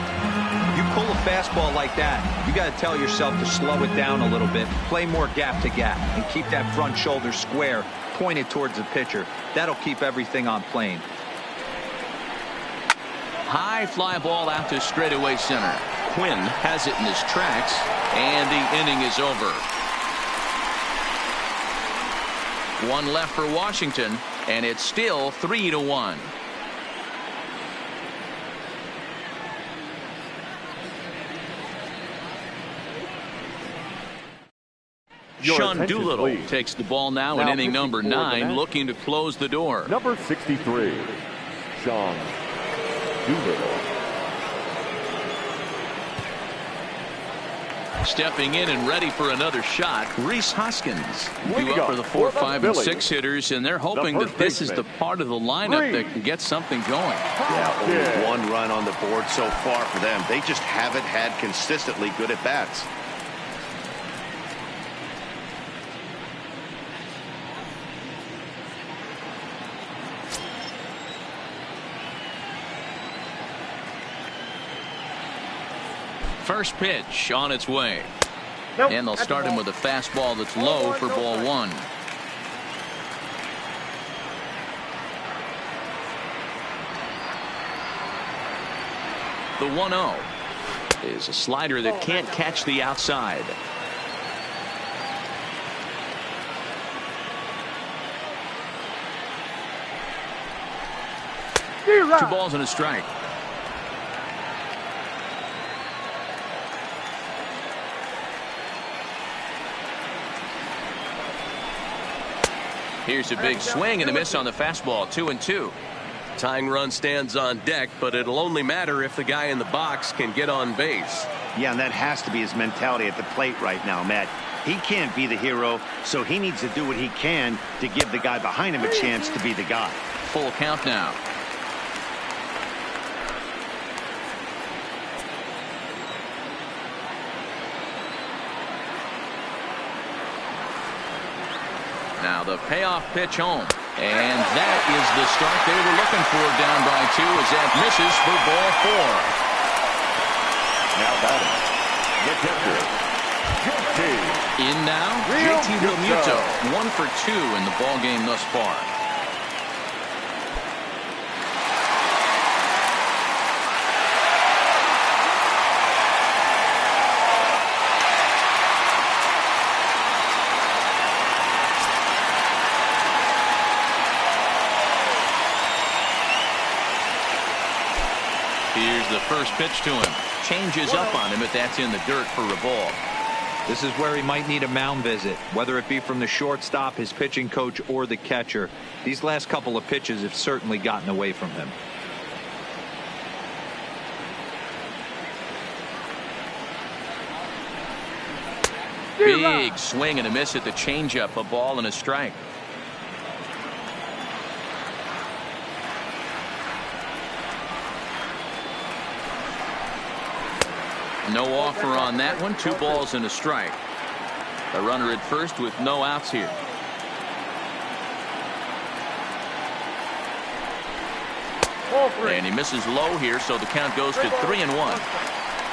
S4: You pull a fastball like that, you got to tell yourself to slow it down a little bit, play more gap to gap, and keep that front shoulder square, pointed towards the pitcher. That'll keep everything on plane.
S1: High fly ball out to straightaway center. Quinn has it in his tracks, and the inning is over. 1 left for Washington, and it's still 3-1. Sean Doolittle takes the ball now in inning number 9, looking to close the door.
S3: Number 63, Sean Doolittle.
S1: Stepping in and ready for another shot, Rhys Hoskins. Due up for the 4, 5, and 6 hitters, and they're hoping that this is the part of the lineup that can get something going.
S2: Yeah, only 1 run on the board so far for them. They just haven't had consistently good at bats.
S1: First pitch on its way.
S5: Nope,
S1: And they'll
S5: that's
S1: start
S5: a
S1: him
S5: ball.
S1: with a fastball that's
S5: Ball
S1: low
S5: one,
S1: for
S5: no
S1: ball
S5: strike.
S1: one. The 1-0 is a slider that can't catch the outside. Two balls and a strike. Here's a big swing and a miss on the fastball. 2-2.
S6: Tying run stands on deck, but it'll only matter if the guy in the box can get on base.
S2: Yeah, and that has to be his mentality at the plate right now, Matt. He can't be the hero, so he needs to do what he can to give the guy behind him a chance to be the guy.
S1: Full count now. Now the payoff pitch home. And that is the start they were looking for, down by 2, as that misses for ball 4.
S3: Now batting, the catcher, JT.
S1: In now, JT Realmuto. 1 for 2 in the ball game thus far. Here's the first pitch to him. Changes up on him, but that's in the dirt for a ball.
S4: This is where he might need a mound visit, whether it be from the shortstop, his pitching coach, or the catcher. These last couple of pitches have certainly gotten away from him.
S1: Big swing and a miss at the changeup. A ball and a strike. No offer on that one. 2 balls and a strike. A runner at first with no outs here. And he misses low here, so the count goes to 3-1.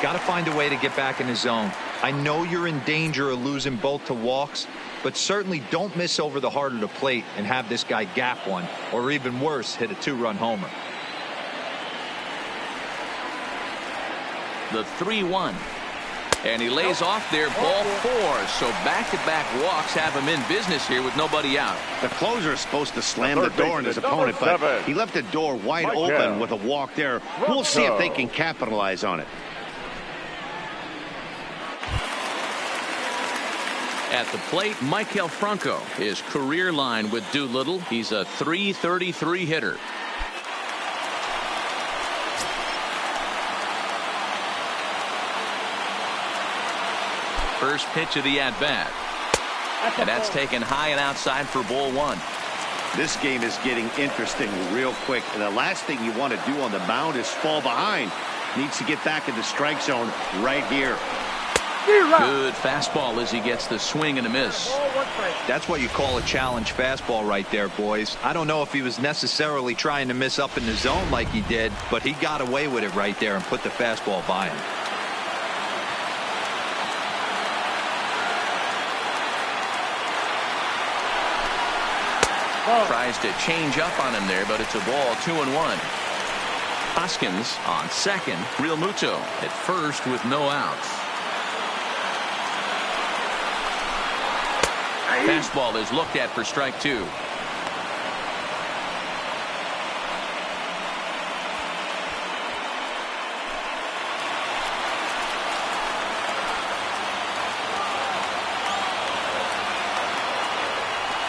S4: Got to find a way to get back in the zone. I know you're in danger of losing both to walks, but certainly don't miss over the heart of the plate and have this guy gap one, or even worse, hit a 2-run homer.
S1: The 3-1. And he lays off there, ball 4. So back-to-back walks have him in business here with nobody out.
S2: The closer is supposed to slam the door on his opponent, but he left the door wide open with a walk there. We'll see if they can capitalize on it.
S1: At the plate, Maikel Franco. His career line with Doolittle. He's a .333 hitter. First pitch of the at-bat. And that's taken high and outside for ball 1.
S2: This game is getting interesting real quick. And the last thing you want to do on the mound is fall behind. Needs to get back in the strike zone right here.
S1: Good fastball as he gets the swing and a miss.
S4: That's what you call a challenge fastball right there, boys. I don't know if he was necessarily trying to miss up in the zone like he did, but he got away with it right there and put the fastball by him.
S1: Tries to change up on him there, but it's a ball. 2-1. Hoskins on second. Realmuto at first with no outs. Fastball is looked at for strike 2.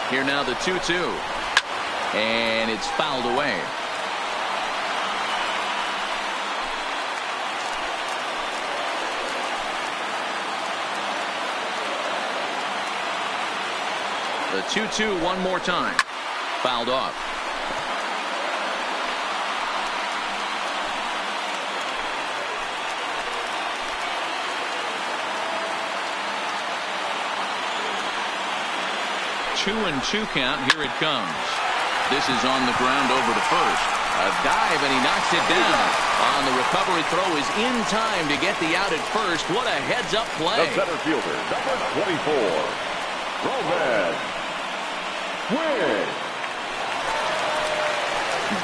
S1: Here now the 2-2. And it's fouled away. The 2-2 one more time. Fouled off. Two and 2 count. Here it comes. This is on the ground over to first. A dive, and he knocks it down. On the recovery throw is in time to get the out at first. What a heads-up play.
S3: The center fielder, number 24, Roman Quinn.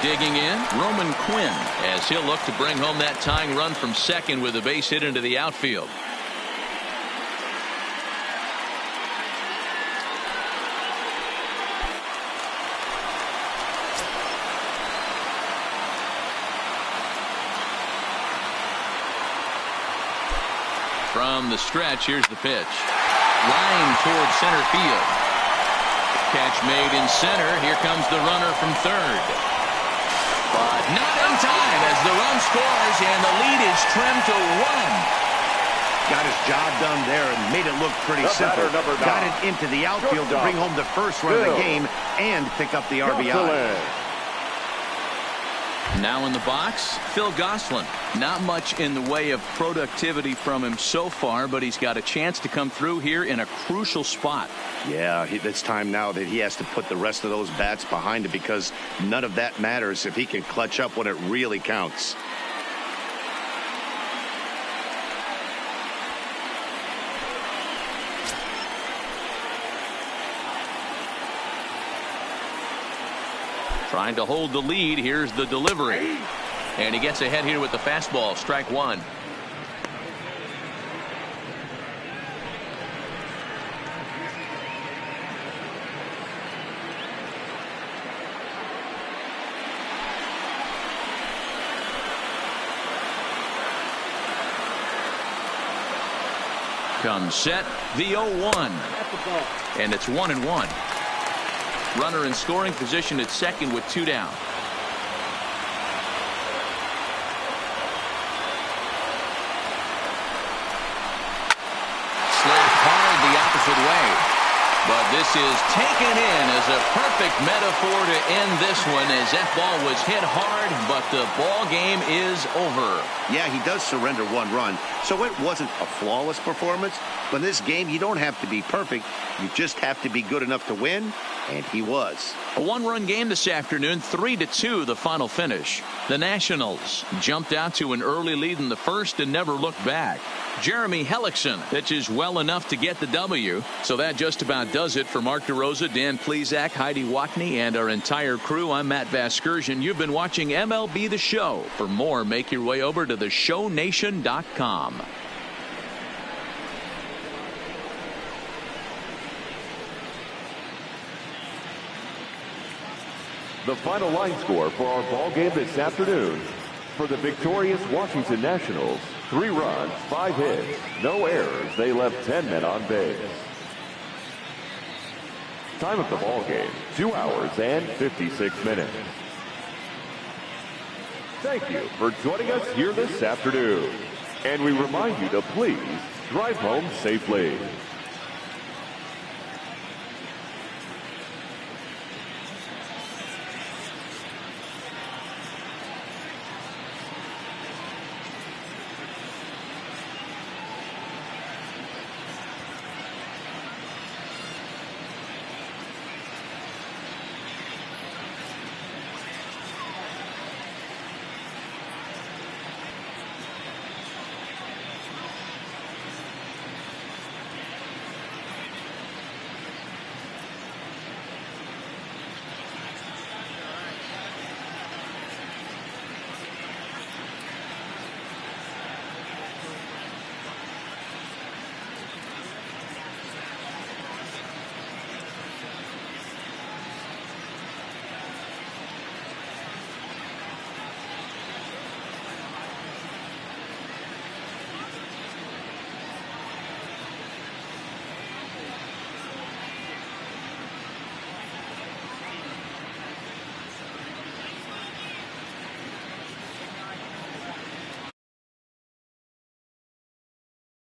S1: Digging in, Roman Quinn, as he'll look to bring home that tying run from second with a base hit into the outfield. From the stretch, here's the pitch. Line towards center field. Catch made in center. Here comes the runner from third. But not in time as the run scores and the lead is trimmed to 1.
S2: Got his job done there and made it look pretty simple. Got it into the outfield to bring home the first run of the game and pick up the RBI.
S1: Now in the box, Phil Gosselin. Not much in the way of productivity from him so far, but he's got a chance to come through here in a crucial spot.
S2: Yeah, it's time now that he has to put the rest of those bats behind it, because none of that matters if he can clutch up when it really counts.
S1: Trying to hold the lead. Here's the delivery. And he gets ahead here with the fastball. Strike one. Comes set, the 0-1. And it's 1-1. Runner in scoring position at second with 2 down. Slapped hard the opposite way. But this is taken in as a perfect metaphor to end this one, as that ball was hit hard, but the ball game is over.
S2: Yeah, he does surrender 1 run, so it wasn't a flawless performance. But in this game, you don't have to be perfect. You just have to be good enough to win, and he was.
S1: A 1-run game this afternoon, 3-2 the final finish. The Nationals jumped out to an early lead in the first and never looked back. Jeremy Hellickson pitches well enough to get the W. So that just about does it for Mark DeRosa, Dan Plesac, Heidi Watney, and our entire crew. I'm Matt Vasgersian. You've been watching MLB The Show. For more, make your way over to theshownation.com.
S3: The final line score for our ball game this afternoon. For the victorious Washington Nationals, 3 runs, 5 hits, no errors. They left 10 men on base. Time of the ball game, 2 hours and 56 minutes. Thank you for joining us here this afternoon. And we remind you to please drive home safely.